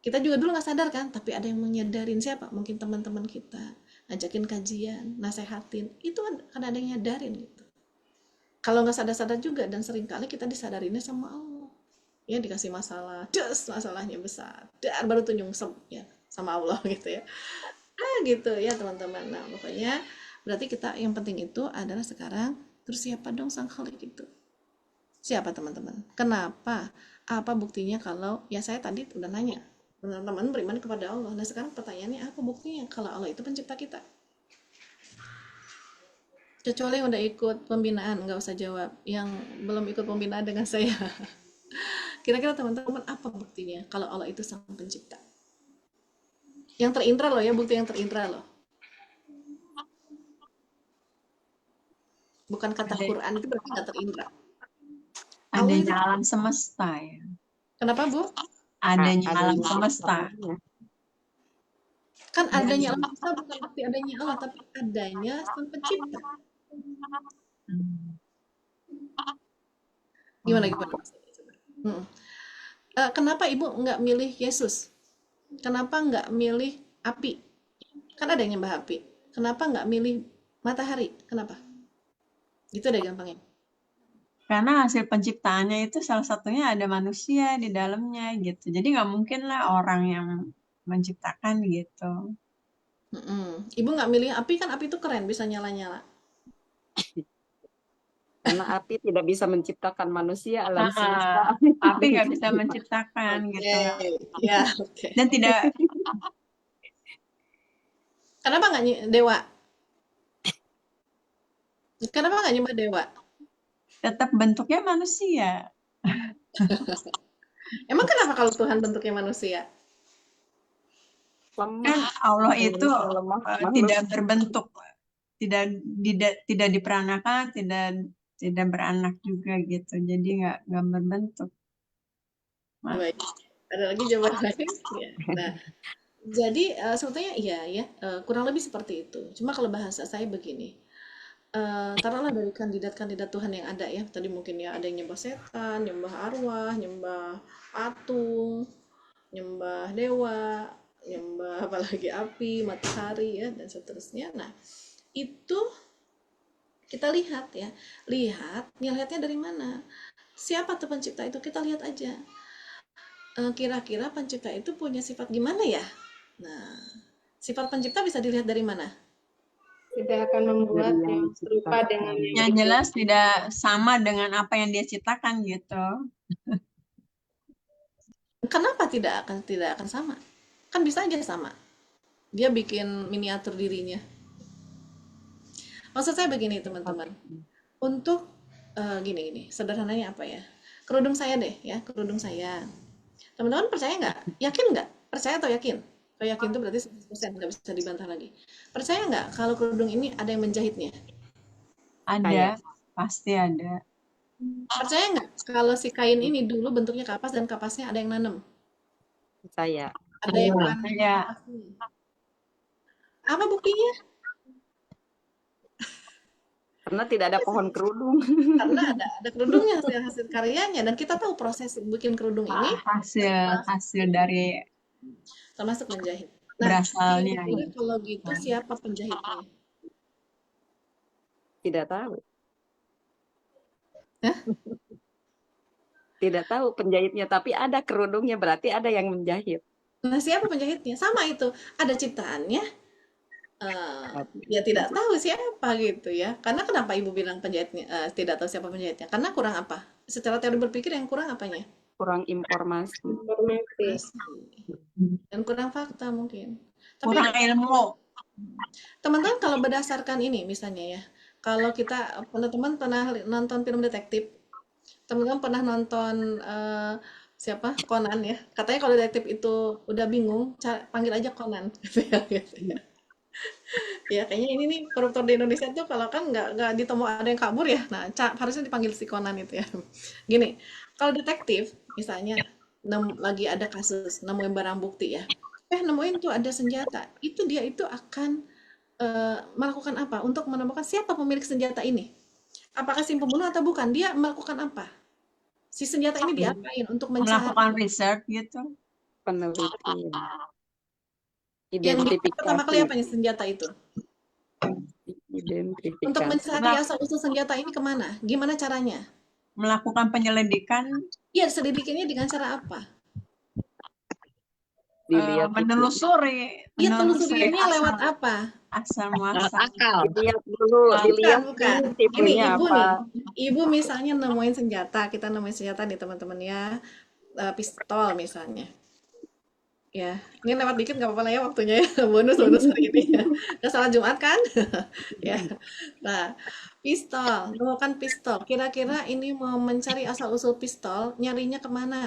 Kita juga dulu nggak sadar kan, tapi ada yang menyadarin. Siapa? Mungkin teman-teman kita, ngajakin kajian, nasehatin. Itu kan ada yang nyadarin gitu. Kalau nggak sadar-sadar juga, dan seringkali kita disadarinnya sama Allah. Ya dikasih masalah, masalahnya besar, dan baru tuh nyungsep ya sama Allah gitu ya. Gitu ya teman-teman. Nah pokoknya berarti kita yang penting itu adalah sekarang, terus siapa dong sang Khalik itu? Siapa teman-teman? Kenapa? Apa buktinya kalau, ya saya tadi udah nanya, teman-teman beriman kepada Allah. Nah sekarang pertanyaannya, apa buktinya kalau Allah itu pencipta kita? Kecuali yang udah ikut pembinaan, nggak usah jawab. Yang belum ikut pembinaan dengan saya. Kira-kira teman-teman apa buktinya kalau Allah itu sang pencipta? Yang terindra loh ya, bukti yang terindra loh. Bukan kata Quran itu berarti nggak terindra. Allah itu, Adanya alam semesta ya. kenapa Bu? Adanya alam Adanya semesta. semuanya. Kan adanya alam semesta bukan berarti adanya Allah, tapi adanya sang pencipta. Hmm. Gimana? Kenapa Ibu nggak milih Yesus? Kenapa nggak milih api? Kan ada yang nyembah api. Kenapa nggak milih matahari? Kenapa? Gitu deh gampangnya. Karena hasil penciptaannya itu salah satunya ada manusia di dalamnya gitu. Jadi nggak mungkin lah orang yang menciptakan gitu. Ibu nggak milih api, kan api itu keren, bisa nyala-nyala. Karena api tidak bisa menciptakan manusia, alam Ah, semesta. api nggak bisa menciptakan gitu. Ya, oke. Dan tidak Kenapa nggak dewa? Kenapa nggak nyembah dewa? tetap bentuknya manusia. Emang kenapa kalau Tuhan bentuknya manusia? Kan Lemah. Allah itu Manusia lemah, makhluk. tidak berbentuk, tidak diperanakan, tidak beranak juga gitu. Jadi nggak berbentuk. Baik. Ada lagi jawaban lain? Ya. Nah, jadi sebetulnya iya ya, kurang lebih seperti itu. Cuma kalau bahasa saya begini, taruhlah dari kandidat-kandidat Tuhan yang ada ya, tadi mungkin ya ada yang nyembah setan, nyembah arwah, nyembah patung, nyembah dewa, nyembah apalagi api, matahari ya, dan seterusnya. Nah, itu kita lihat ya, lihatnya dari mana? Siapa tuh pencipta itu? Kita lihat aja. Kira-kira pencipta itu punya sifat gimana ya? Nah, sifat pencipta bisa dilihat dari mana? Tidak akan membuat Dari yang yang serupa dengan diciptakan. Yang jelas tidak sama dengan apa yang dia ciptakan gitu. Kenapa tidak akan sama? Kan bisa aja sama. Dia bikin miniatur dirinya. Maksud saya begini teman-teman. Untuk gini, sederhananya apa ya? Kerudung saya deh ya, kerudung saya. Teman-teman percaya nggak? Yakin nggak? Percaya atau yakin? Kalau yakin itu berarti 100%, nggak bisa dibantah lagi. Percaya nggak kalau kerudung ini ada yang menjahitnya? Ada, pasti ada. Percaya nggak kalau si kain ini dulu bentuknya kapas dan kapasnya ada yang nanam? Saya. Ada yang nanam Ada. kapasnya. Apa buktinya? Karena tidak ada pohon kerudung. Karena ada kerudungnya, hasil karyanya, dan kita tahu proses bikin kerudung ini Hasil dari termasuk menjahit. Nah, berasalnya. kira-kira kalau gitu siapa penjahitnya? Tidak tahu. Hah? Tidak tahu penjahitnya, tapi ada kerudungnya, berarti ada yang menjahit. Nah, siapa penjahitnya? Sama itu, ada ciptaannya, ya tidak tahu siapa gitu ya. Karena kenapa ibu bilang penjahitnya tidak tahu siapa penjahitnya? Karena kurang apa? Secara teori berpikir yang kurang apanya? Kurang informasi. Informasi. Dan kurang fakta mungkin. Tapi Kurang ilmu. teman-teman kalau berdasarkan ini misalnya ya, kalau kita teman-teman pernah nonton film detektif, teman-teman pernah nonton siapa Conan ya, katanya kalau detektif itu udah bingung panggil aja Conan gitu ya, gitu ya. Ya kayaknya ini nih koruptor di Indonesia tuh kalau kan nggak ditemu ada yang kabur ya, nah harusnya dipanggil si Conan itu ya. Gini, kalau detektif misalnya lagi ada kasus nemuin barang bukti ya, nemuin tuh ada senjata, itu dia itu akan melakukan apa untuk menemukan siapa pemilik senjata ini, apakah si pembunuh atau bukan, dia melakukan apa, si senjata ini diapain untuk mencari Melakukan research gitu. Penelitian. yang pertama kali apa Identifikasi. nih senjata itu, untuk Identifikasi. mencari asal-usul senjata ini kemana, gimana caranya, Melakukan penyelidikan, iya selidikinya dengan cara apa, Dilihat menelusuri iya telusurinya lewat asal apa, asal Lewat muasal. akal. Dilihat dulu, dilihat bukan. dulu Ini tipenya ibu apa. nih, ibu misalnya nemuin senjata, kita nemuin senjata nih teman-teman ya, pistol misalnya. Ya, ini lewat dikit nggak apa-apa lah ya waktunya ya, bonus hari ini ya. Udah salat Jumat kan? Ya. Nah, pistol, nemukan pistol. Kira-kira ini mau mencari asal-usul pistol, nyarinya kemana?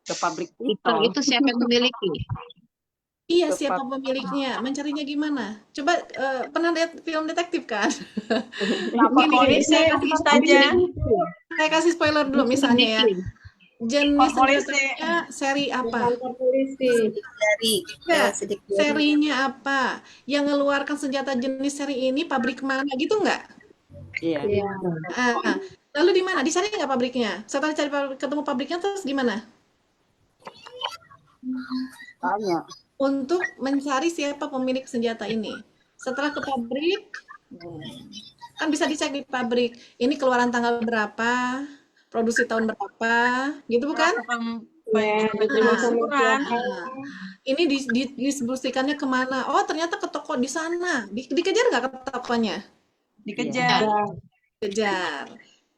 Ke pabrik Pistol pistol. itu siapa yang memiliki? Iya, Ke siapa pemiliknya? Mencarinya gimana? Coba pernah lihat film detektif kan? Lapor Gini, polisi saja. saya kasih spoiler dulu misalnya ya. Jenis Polisi. senjatanya seri apa? Dari Ya, serinya apa? Yang ngeluarkan senjata jenis seri ini pabrik mana gitu nggak? Iya. Ah, lalu di mana? Dicari nggak pabriknya? Setelah cari ketemu pabriknya terus gimana? Tanya. Untuk mencari siapa pemilik senjata ini. Setelah ke pabrik, kan bisa dicek di pabrik. Ini keluaran tanggal berapa, produksi tahun berapa, gitu bukan? Penelusuran. Ini didistribusikannya kemana? Oh, ternyata ke toko di sana. Dikejar nggak ke tokonya? Dikejar. Kejar.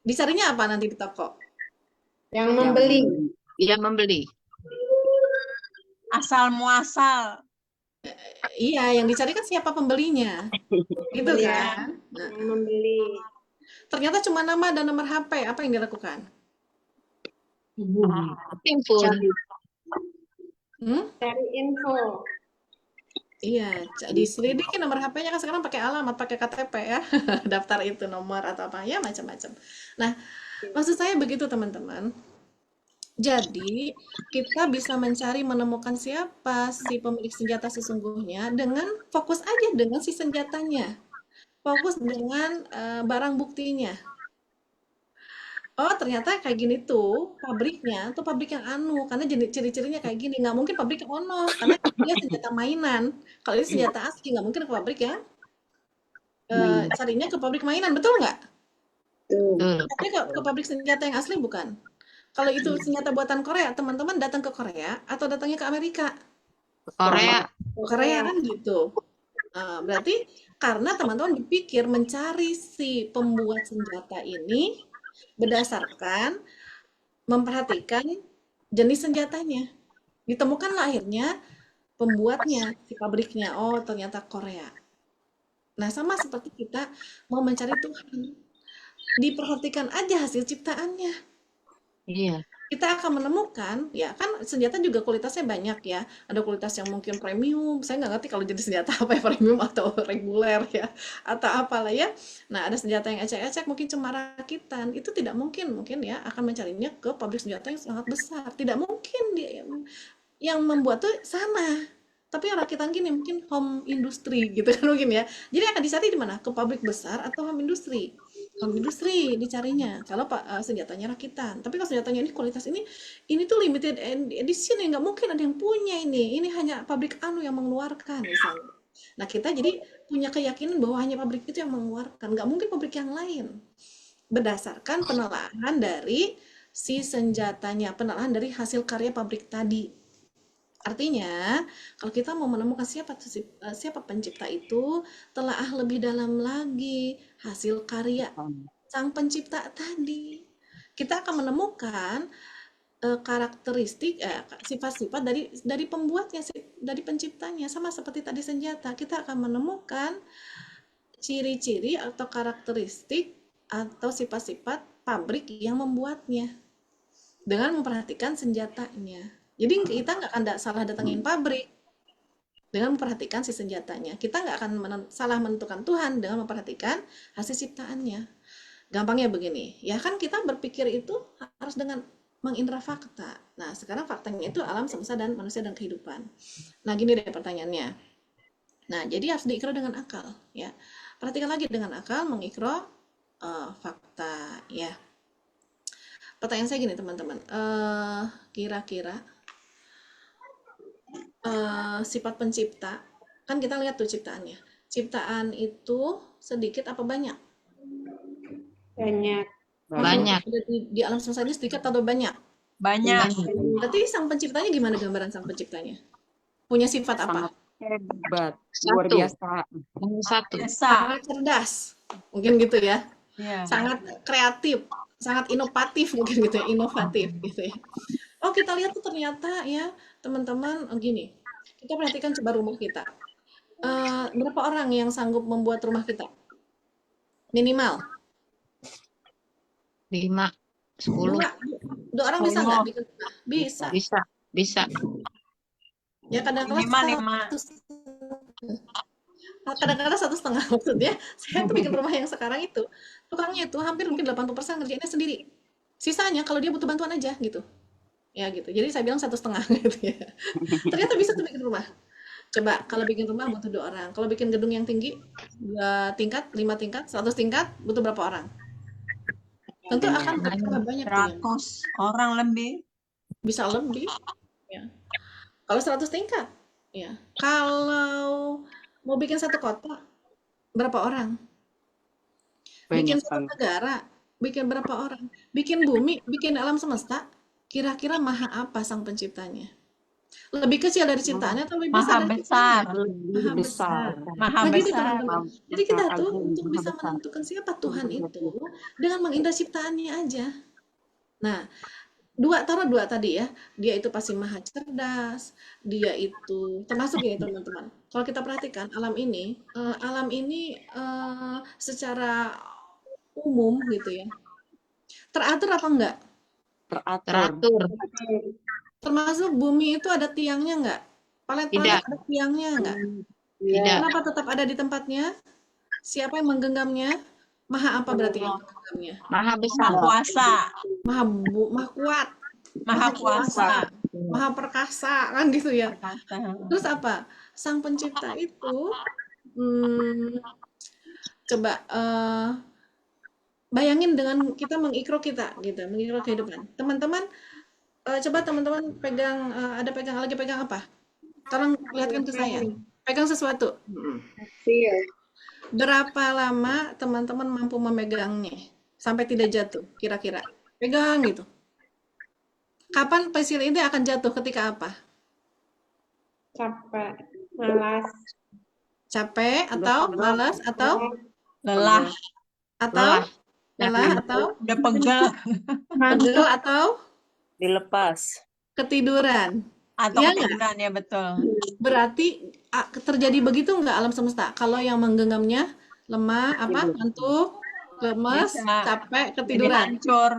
Dicarinya apa nanti di toko? Yang membeli. Yang membeli. Asal muasal. Iya, yang dicari kan siapa pembelinya. Gitu kan? Nah, Yang membeli. ternyata cuma nama dan nomor HP. Apa yang dilakukan? Timpun. Cari info. Iya, diselidiki nomor HP-nya kan sekarang pakai alamat, pakai KTP ya. Daftar itu nomor atau apa ya macam-macam. Nah, maksud saya begitu teman-teman. Jadi, kita bisa mencari menemukan siapa si pemilik senjata sesungguhnya dengan fokus aja dengan si senjatanya. Fokus dengan barang buktinya. Oh, ternyata kayak gini tuh pabriknya tuh pabrik yang karena ciri-cirinya kayak gini. Nggak mungkin pabrik yang ono, karena dia senjata mainan. Kalau ini senjata asli, nggak mungkin ke pabrik ya. Carinya ke pabrik mainan, betul nggak? Tapi ke pabrik senjata yang asli bukan. Kalau itu senjata buatan Korea, teman-teman datang ke Korea atau datangnya ke Amerika? Korea. Korea kan gitu. Berarti karena teman-teman berpikir mencari si pembuat senjata ini berdasarkan memperhatikan jenis senjatanya. Ditemukanlah akhirnya pembuatnya, si pabriknya. Oh, ternyata Korea. Nah, sama seperti kita mau mencari Tuhan. Diperhatikan aja hasil ciptaannya. Iya. Kita akan menemukan, ya kan senjata juga kualitasnya banyak ya. Ada kualitas yang mungkin premium, saya nggak ngerti kalau jenis senjata apa ya, premium atau reguler ya, atau apalah ya. Nah, ada senjata yang ecek-ecek, mungkin cuma rakitan, itu tidak mungkin ya akan mencarinya ke pabrik senjata yang sangat besar. Tidak mungkin dia yang membuat tuh sana. Tapi yang rakitan gini mungkin home industry gitu kan mungkin ya. Jadi akan dicari di mana? Ke pabrik besar atau home industry? Home industry dicarinya kalau senjatanya rakitan. Tapi kalau senjatanya ini kualitas ini tuh limited edition ya, nggak mungkin ada yang punya ini. Ini hanya pabrik yang mengeluarkan misalnya. Nah, kita jadi punya keyakinan bahwa hanya pabrik itu yang mengeluarkan, nggak mungkin pabrik yang lain. Berdasarkan penelaahan dari si senjatanya, penelahan dari hasil karya pabrik tadi. Artinya, kalau kita mau menemukan siapa pencipta itu, telaah lebih dalam lagi hasil karya sang pencipta tadi. Kita akan menemukan karakteristik, sifat-sifat dari pembuatnya, dari penciptanya. Sama seperti tadi senjata, kita akan menemukan ciri-ciri atau karakteristik atau sifat-sifat pabrik yang membuatnya dengan memperhatikan senjatanya. Jadi kita nggak akan salah datangin pabrik dengan memperhatikan si senjatanya. Kita nggak akan salah menentukan Tuhan dengan memperhatikan hasil ciptaannya. Gampangnya begini, ya kan kita berpikir itu harus dengan mengindra fakta. Nah, sekarang faktanya itu alam semesta dan manusia dan kehidupan. Nah, gini deh pertanyaannya. Nah, jadi harus diikro dengan akal, ya. Perhatikan lagi dengan akal, mengikro fakta, ya. Pertanyaan saya gini, teman-teman. Kira-kira sifat pencipta, kan kita lihat tuh ciptaannya. Ciptaan itu sedikit apa banyak? Banyak. Banyak. Di alam semesta ini sedikit atau banyak? Banyak. Berarti sang penciptanya gimana gambaran sang penciptanya? Punya sifat apa? Sangat hebat, luar Satu. biasa. Yang satu. Biasa. Sangat cerdas, mungkin gitu ya. Iya. Sangat kreatif, sangat inovatif mungkin gitu ya, inovatif gitu ya. Oh, kita lihat tuh ternyata ya teman-teman, gini. Kita perhatikan coba rumah kita. Berapa orang yang sanggup membuat rumah kita? Minimal 5, 10. dua orang bisa nggak bikin rumah? Bisa. Bisa. Ya kadang-kadang Minimal 5. kadang-kadang 1,5 maksudnya. Saya tuh bikin rumah yang sekarang itu, tukangnya itu hampir mungkin 80% ngerjainnya sendiri. Sisanya kalau dia butuh bantuan aja gitu. Ya gitu. Jadi saya bilang 1,5 gitu ya. Ternyata bisa tuh bikin rumah. Coba kalau bikin rumah butuh 2 orang. Kalau bikin gedung yang tinggi 2 tingkat, 5 tingkat, 100 tingkat butuh berapa orang? Tentu akan bertambah banyak tuh yang 100 orang lebih. bisa lebih. Ya. Kalau 100 tingkat, ya. Kalau mau bikin satu kota, berapa orang? Bikin Banyak satu sekali. negara, bikin berapa orang? Bikin bumi, bikin alam semesta, kira-kira maha apa sang penciptanya? Lebih kecil dari ciptaannya atau lebih besar Maha dari besar. ciptaannya? Lebih Maha besar. besar. Maha Nah gitu besar. teman-teman. Jadi kita Maha tuh agung, untuk maha bisa besar. menentukan siapa Tuhan itu dengan mengindah ciptaannya aja. Nah, taruh dua tadi ya, dia itu pasti maha cerdas, dia itu termasuk ya teman-teman. Kalau kita perhatikan alam ini secara umum gitu ya, teratur apa enggak? Teratur. Termasuk bumi itu ada tiangnya enggak? Planet-planet ada tiangnya enggak? Tidak. Kenapa tetap ada di tempatnya? Siapa yang menggenggamnya? Maha apa berarti yang menggenggamnya? Maha besar. Maha kuasa. Maha kuat, Maha kuasa. maha perkasa kan gitu ya. Perkasa. Terus apa? Sang pencipta itu coba bayangin dengan kita mengikro kita gitu, mengikro kehidupan. Teman-teman coba teman-teman pegang lagi pegang apa? Tolong lihatkan ke saya. Pegang sesuatu. Berapa lama teman-teman mampu memegangnya sampai tidak jatuh kira-kira? Pegang gitu. Kapan pensil ini akan jatuh, ketika apa? Capek, malas, Capek atau malas atau Lelah. atau Udah pegel. pegel atau Dilepas. ketiduran. Atau Iya nggak? ketiduran, ya betul. Berarti terjadi begitu nggak alam semesta? Kalau yang menggenggamnya lemah, ngantuk, lemes, Bisa. capek, Jadi ketiduran. hancur.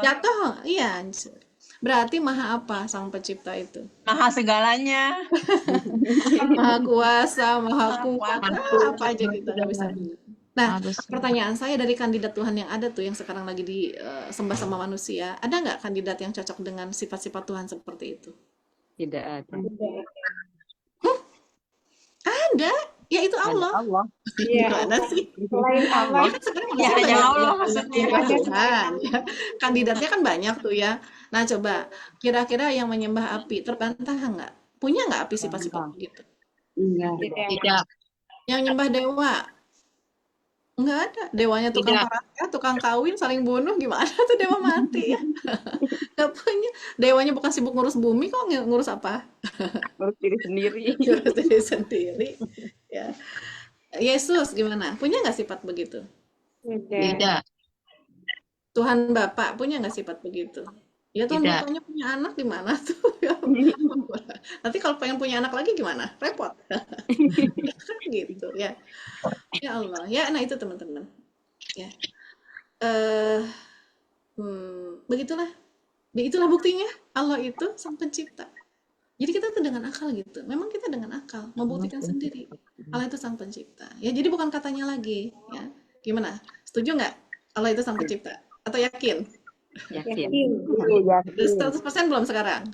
Jatuh, iya hancur. Berarti maha apa sang pencipta itu? Maha segalanya. Maha kuasa, maha Maha kuat, kuasa. apa aja kita nggak bisa. Nah, pertanyaan saya dari kandidat Tuhan yang ada tuh, yang sekarang lagi disembah sama manusia, ada nggak kandidat yang cocok dengan sifat-sifat Tuhan seperti itu? Tidak ada. Ada, yaitu Allah. Allah. Gimana sih? selain Allah, Ya kan sekarang Ya, manusia hanya banyak Allah yang maksudnya. menyembah Tuhan. Ya. Kandidatnya kan banyak tuh ya. Nah coba, kira-kira yang menyembah api terbantah nggak? Punya nggak api sifat-sifat begitu? tidak. Tidak. Yang nyembah dewa Nggak ada. Dewanya tukang Tidak. parakia, tukang kawin, saling bunuh, gimana tuh dewa mati ya? Nggak punya. Dewanya bukan sibuk ngurus bumi kok, ngurus apa? Ngurus diri sendiri. Ngurus diri sendiri. Ya. Yesus gimana? Punya nggak sifat begitu? Tidak. Tidak. Tuhan Bapak punya nggak sifat begitu? Ya Tuhan Tidak. Bapaknya punya anak gimana tuh? Nanti kalau pengen punya anak lagi gimana? Repot. Kan gitu ya. Ya Allah. Ya, nah itu teman-teman. Ya. Eh begitulah. Itulah buktinya Allah itu sang pencipta. Jadi kita tuh dengan akal gitu. Memang kita dengan akal membuktikan sendiri. Allah itu sang pencipta. Ya, jadi bukan katanya lagi, ya. Gimana? Setuju nggak? Allah itu sang pencipta? Atau yakin? Yakin. Yakin. Udah 100% belum sekarang?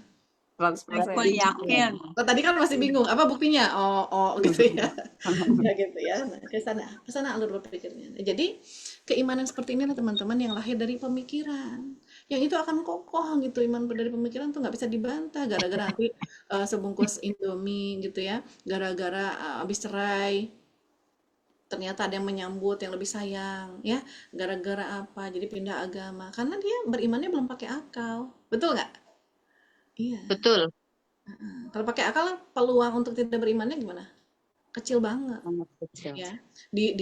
100%. Aku yakin. Oh, tadi kan masih bingung, apa buktinya? Oh gitu ya. Ya gitu ya. Nah, ke sana alur berpikirnya. Jadi, keimanan seperti inilah teman-teman yang lahir dari pemikiran. Yang itu akan kokoh gitu, iman dari pemikiran tuh nggak bisa dibantah gara-gara nanti sebungkus Indomie gitu ya. Gara-gara habis cerai ternyata ada yang menyambut yang lebih sayang ya, gara-gara apa jadi pindah agama karena dia berimannya belum pakai akal, betul nggak? Iya. Betul. Kalau pakai akal peluang untuk tidak berimannya gimana? Kecil banget Sangat kecil. ya. Di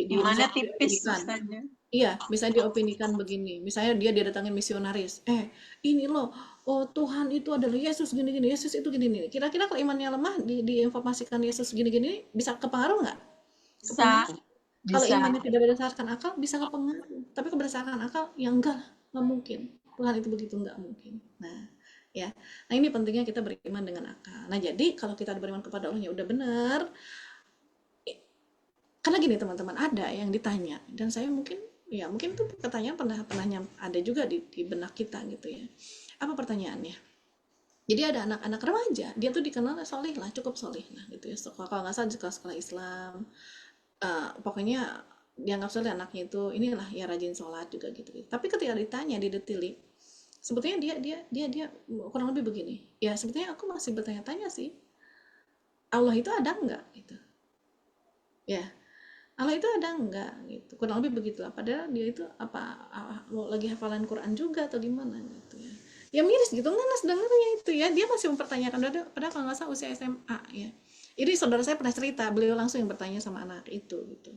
Gimana misalnya tipis diopinikan. saja. Iya, misalnya diopinikan begini. Misalnya dia datangin misionaris. Ini loh, oh Tuhan itu adalah Yesus gini-gini, Yesus itu gini-gini. Kira-kira kalau imannya lemah diinformasikan Yesus gini-gini bisa kepengaruh nggak? Bisa. Kalau Bisa. imannya tidak berdasarkan akal bisa kepengaruh. Tapi kalau berdasarkan akal ya enggak lah, nggak mungkin. Tuhan itu begitu nggak mungkin. Nah, ya. Nah, ini pentingnya kita beriman dengan akal. Nah, jadi kalau kita beriman kepada Allah ya udah benar. Karena gini teman-teman, ada yang ditanya dan saya mungkin tuh pertanyaan pernah ada juga di benak kita gitu ya. Apa pertanyaannya? Jadi ada anak-anak remaja, dia tuh dikenal soleh lah, cukup soleh lah gitu ya. Kalau nggak salah di sekolah Islam, pokoknya dianggap soleh anaknya itu inilah ya rajin sholat juga gitu. Tapi ketika ditanya didetili, sebetulnya dia kurang lebih begini. Ya sebetulnya aku masih bertanya-tanya sih, Allah itu ada nggak gitu? Ya, Allah itu ada enggak gitu, kurang lebih begitulah. Padahal dia itu lagi hafalan Quran juga atau gimana gitu ya. Ya miris gitu ngenes dengernya itu ya, dia masih mempertanyakan padahal kalau nggak salah usia SMA ya. Ini saudara saya pernah cerita, beliau langsung yang bertanya sama anak itu gitu.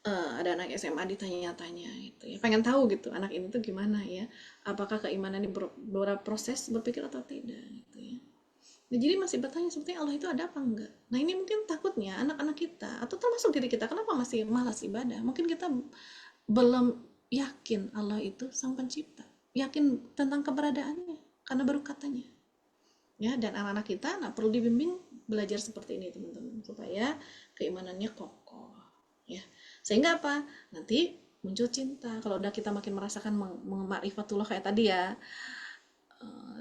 Ada anak SMA ditanya-tanya gitu ya, pengen tahu gitu anak ini tuh gimana ya, apakah keimanan ini berproses berpikir atau tidak gitu ya. Nah, jadi masih bertanya sebetulnya Allah itu ada apa enggak. Nah ini mungkin takutnya anak-anak kita atau termasuk diri kita kenapa masih malas ibadah. Mungkin kita belum yakin Allah itu sang pencipta, yakin tentang keberadaannya karena baru katanya ya. Dan anak-anak kita perlu dibimbing belajar seperti ini teman-teman, supaya keimanannya kokoh ya, sehingga apa nanti muncul cinta. Kalau udah kita makin merasakan ma'rifatullah kayak tadi ya,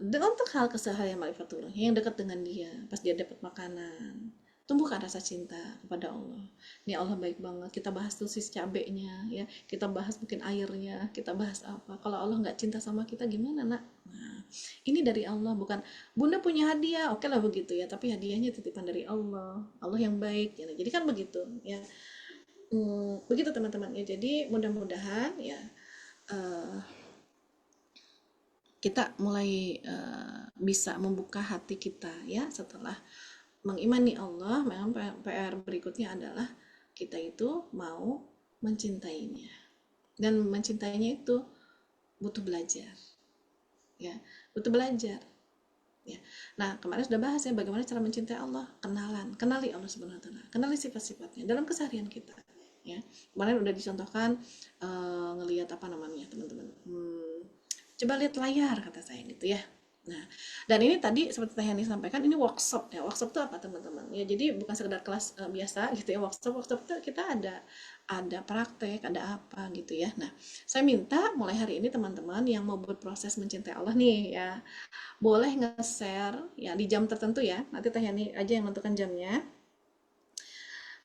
untuk hal keseharian ma'rifatullah yang dekat dengan dia, pas dia dapat makanan tumbuhkan rasa cinta kepada Allah. Ini Allah baik banget, kita bahas tuh sis cabenya ya, kita bahas mungkin airnya, kita bahas apa. Kalau Allah nggak cinta sama kita gimana nak? Nah, ini dari Allah, bukan bunda punya hadiah, oke lah begitu ya, tapi hadiahnya titipan dari Allah yang baik ya. Jadi kan begitu ya. Begitu teman-teman ya. Jadi mudah-mudahan ya kita mulai bisa membuka hati kita ya setelah mengimani Allah. Memang PR berikutnya adalah kita itu mau mencintainya, dan mencintainya itu butuh belajar ya, butuh belajar ya. Nah kemarin sudah bahas ya bagaimana cara mencintai Allah, kenali Allah Subhanahu Wa Taala, kenali sifat-sifatnya dalam keseharian kita ya. Kemarin udah dicontohkan ngelihat apa namanya teman-teman, coba lihat layar kata saya gitu ya. Nah, dan ini tadi seperti yang disampaikan, ini workshop ya. Workshop itu apa teman-teman? Ya jadi bukan sekedar kelas biasa gitu ya. Workshop itu kita ada praktek, ada apa gitu ya. Nah, saya minta mulai hari ini teman-teman yang mau berproses mencintai Allah nih ya, boleh nge-share ya di jam tertentu ya. Nanti Teh Yani aja yang menentukan jamnya.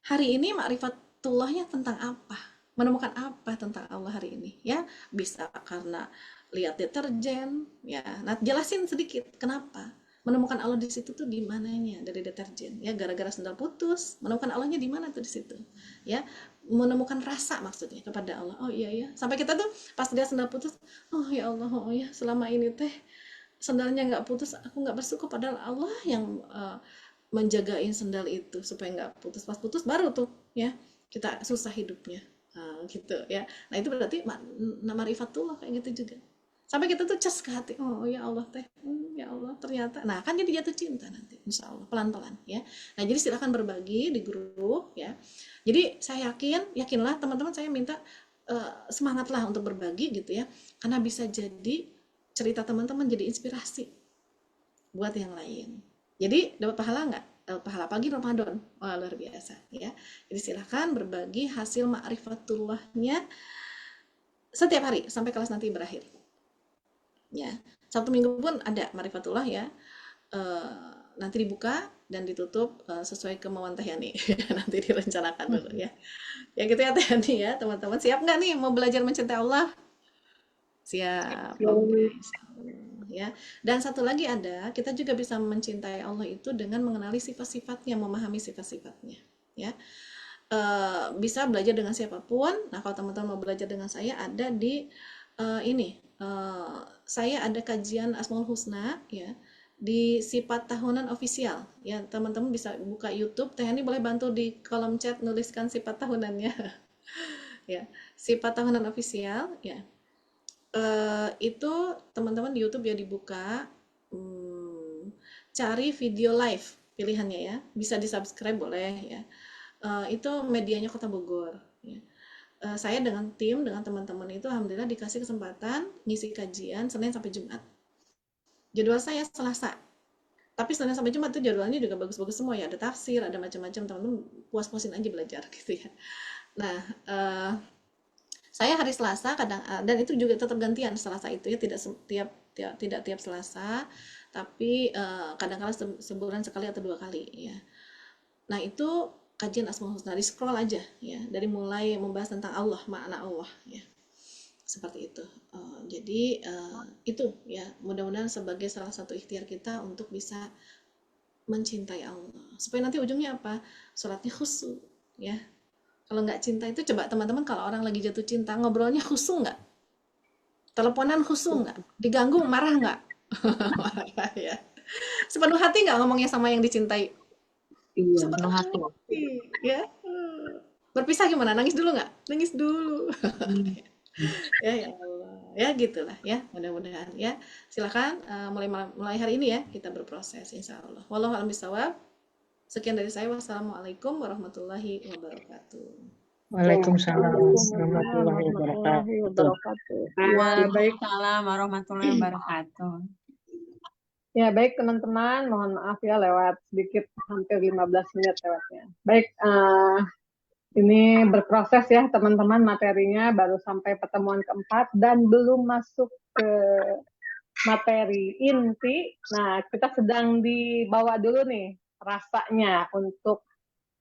Hari ini ma'rifatullahnya tentang apa? Menemukan apa tentang Allah hari ini ya? Bisa karena lihat deterjen ya. Nah, jelasin sedikit kenapa. menemukan Allah di situ tuh di mananya dari deterjen ya, gara-gara sendal putus menemukan Allahnya di mana tuh di situ ya, menemukan rasa maksudnya kepada Allah. Oh iya ya, sampai kita tuh pas dia sendal putus, oh ya Allah, oh ya selama ini teh sendalnya nggak putus, aku nggak bersyukur, padahal Allah yang menjagain sendal itu supaya nggak putus. Pas putus baru tuh ya kita susah hidupnya. Gitu ya. Nah itu berarti ma'rifatullah kayak gitu juga. Sampai kita tuh cas ke hati, oh ya Allah teh, ya Allah ternyata. Nah kan jadi jatuh cinta nanti, insya Allah pelan-pelan ya. Nah jadi silakan berbagi di grup ya. Jadi saya yakinlah teman-teman, saya minta semangatlah untuk berbagi gitu ya, karena bisa jadi cerita teman-teman jadi inspirasi buat yang lain. Jadi dapat pahala nggak? Dapat pahala pagi Ramadan. Wah, luar biasa ya. Jadi silahkan berbagi hasil ma'rifatullahnya setiap hari sampai kelas nanti berakhir. Ya, Sabtu Minggu pun ada ma'rifatullah ya. Nanti dibuka dan ditutup sesuai kemauan Teh Yani. Nanti direncanakan dulu ya. Ya gitu ya Teh Yani ya, teman-teman. Siap nggak nih mau belajar mencintai Allah? Siap. Oke. Ya. Dan satu lagi ada, kita juga bisa mencintai Allah itu dengan mengenali sifat-sifatnya, memahami sifat-sifatnya ya. Bisa belajar dengan siapapun. Nah kalau teman-teman mau belajar dengan saya, ada di saya ada kajian Asmaul Husna ya di Sifat Tahunan Official ya, teman-teman bisa buka YouTube. Teh ini boleh bantu di kolom chat nuliskan sifat tahunannya ya, Sifat Tahunan Official ya. Itu teman-teman di YouTube ya dibuka, cari video live pilihannya ya, bisa di subscribe boleh ya. Itu medianya Kota Bogor ya. Saya dengan tim, dengan teman-teman itu alhamdulillah dikasih kesempatan ngisi kajian Senin sampai Jumat. Jadwal saya Selasa, tapi Senin sampai Jumat itu jadwalnya juga bagus-bagus semua ya, ada tafsir, ada macam-macam, teman-teman puas-puasin aja belajar gitu ya. Nah saya hari Selasa kadang, dan itu juga tetap gantian Selasa itu ya, tidak tiap Selasa, tapi kadang-kadang sebulan sekali atau 2 kali ya. Nah itu kajian Asmaul Husna, di scroll aja ya, dari mulai membahas tentang Allah, makna Allah ya, seperti itu. Jadi itu ya, mudah-mudahan sebagai salah satu ikhtiar kita untuk bisa mencintai Allah, supaya nanti ujungnya apa? Sholatnya khusyuk ya. Kalau nggak cinta itu, coba teman-teman kalau orang lagi jatuh cinta, ngobrolnya khusyuk nggak? Teleponan khusyuk nggak? Diganggu marah nggak? Marah ya. Sepenuh hati nggak ngomongnya sama yang dicintai? Iya, penuh hati. Ya. Berpisah gimana? Nangis dulu nggak? Nangis dulu. Ya Allah. Ya gitulah ya, mudah-mudahan ya. Silakan mulai hari ini ya kita berproses insya Allah. Wallahu a'lam bishawab. Sekian dari saya. Wassalamualaikum warahmatullahi wabarakatuh. Waalaikumsalam warahmatullahi wabarakatuh. Waalaikumsalam warahmatullahi wabarakatuh. Ya, baik teman-teman, mohon maaf ya lewat sedikit, hampir 15 menit lewatnya. Baik, ini berproses ya teman-teman, materinya baru sampai pertemuan keempat dan belum masuk ke materi inti. Nah, kita sedang dibawa dulu nih rasanya untuk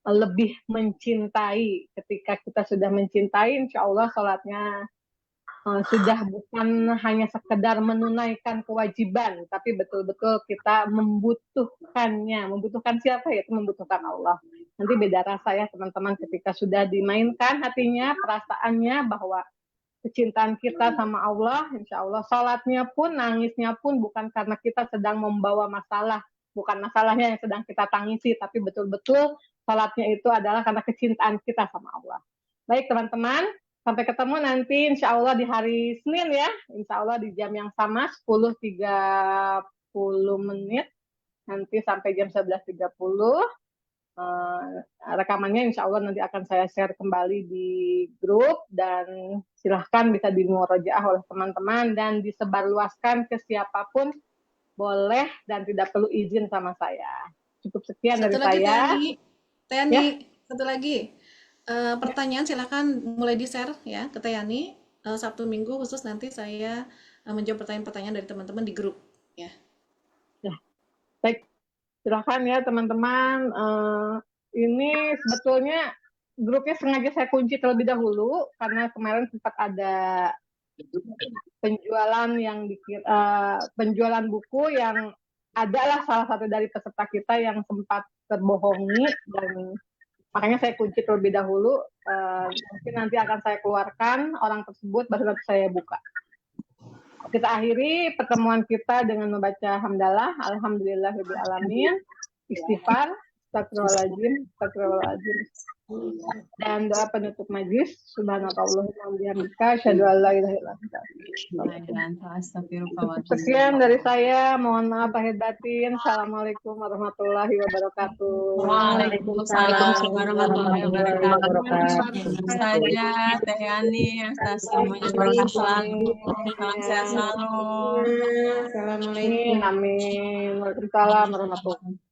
lebih mencintai. Ketika kita sudah mencintai, insya Allah sholatnya sudah bukan hanya sekedar menunaikan kewajiban, tapi betul-betul kita membutuhkannya. Membutuhkan siapa? Yaitu membutuhkan Allah. Nanti beda rasa ya teman-teman ketika sudah dimainkan hatinya, perasaannya bahwa kecintaan kita sama Allah, insya Allah sholatnya pun, nangisnya pun bukan karena kita sedang membawa masalah, bukan masalahnya yang sedang kita tangisi, tapi betul-betul sholatnya itu adalah karena kecintaan kita sama Allah. Baik teman-teman, sampai ketemu nanti insya Allah di hari Senin ya, insya Allah di jam yang sama 10.30 menit, nanti sampai jam 11.30. Rekamannya insya Allah nanti akan saya share kembali di grup, dan silahkan bisa dimurojaah oleh teman-teman dan disebarluaskan ke siapapun boleh, dan tidak perlu izin sama saya. Cukup sekian dari saya. Teh Yani, satu lagi. Pertanyaan silakan mulai di-share ya ke Teh Yani. Sabtu Minggu khusus nanti saya menjawab pertanyaan-pertanyaan dari teman-teman di grup ya. Ya. Baik. Silakan ya teman-teman. Ini sebetulnya grupnya sengaja saya kunci terlebih dahulu karena kemarin sempat ada penjualan penjualan buku yang adalah salah satu dari peserta kita yang sempat terbohongi, dan makanya saya kunci terlebih dahulu. Mungkin nanti akan saya keluarkan orang tersebut, baru nanti saya buka. Kita akhiri pertemuan kita dengan membaca hamdalah, alhamdulillahirabbil alamin, istighfar, astagfirullahaladzim, astagfirullahaladzim, dan doa penutup majlis. Subhanakallahumma wa bihamdika, asyhadu an la ilaha illa anta, sekian dari saya. Mohon maaf lahir batin. Assalamualaikum warahmatullahi wabarakatuh. Waalaikumsalam warahmatullahi wabarakatuh. Saja Teh Yani, atas semuanya berkah selalu. Salam sehat selalu. Assalamualaikum. Amin. Waalaikumsalam warahmatullahi wabarakatuh.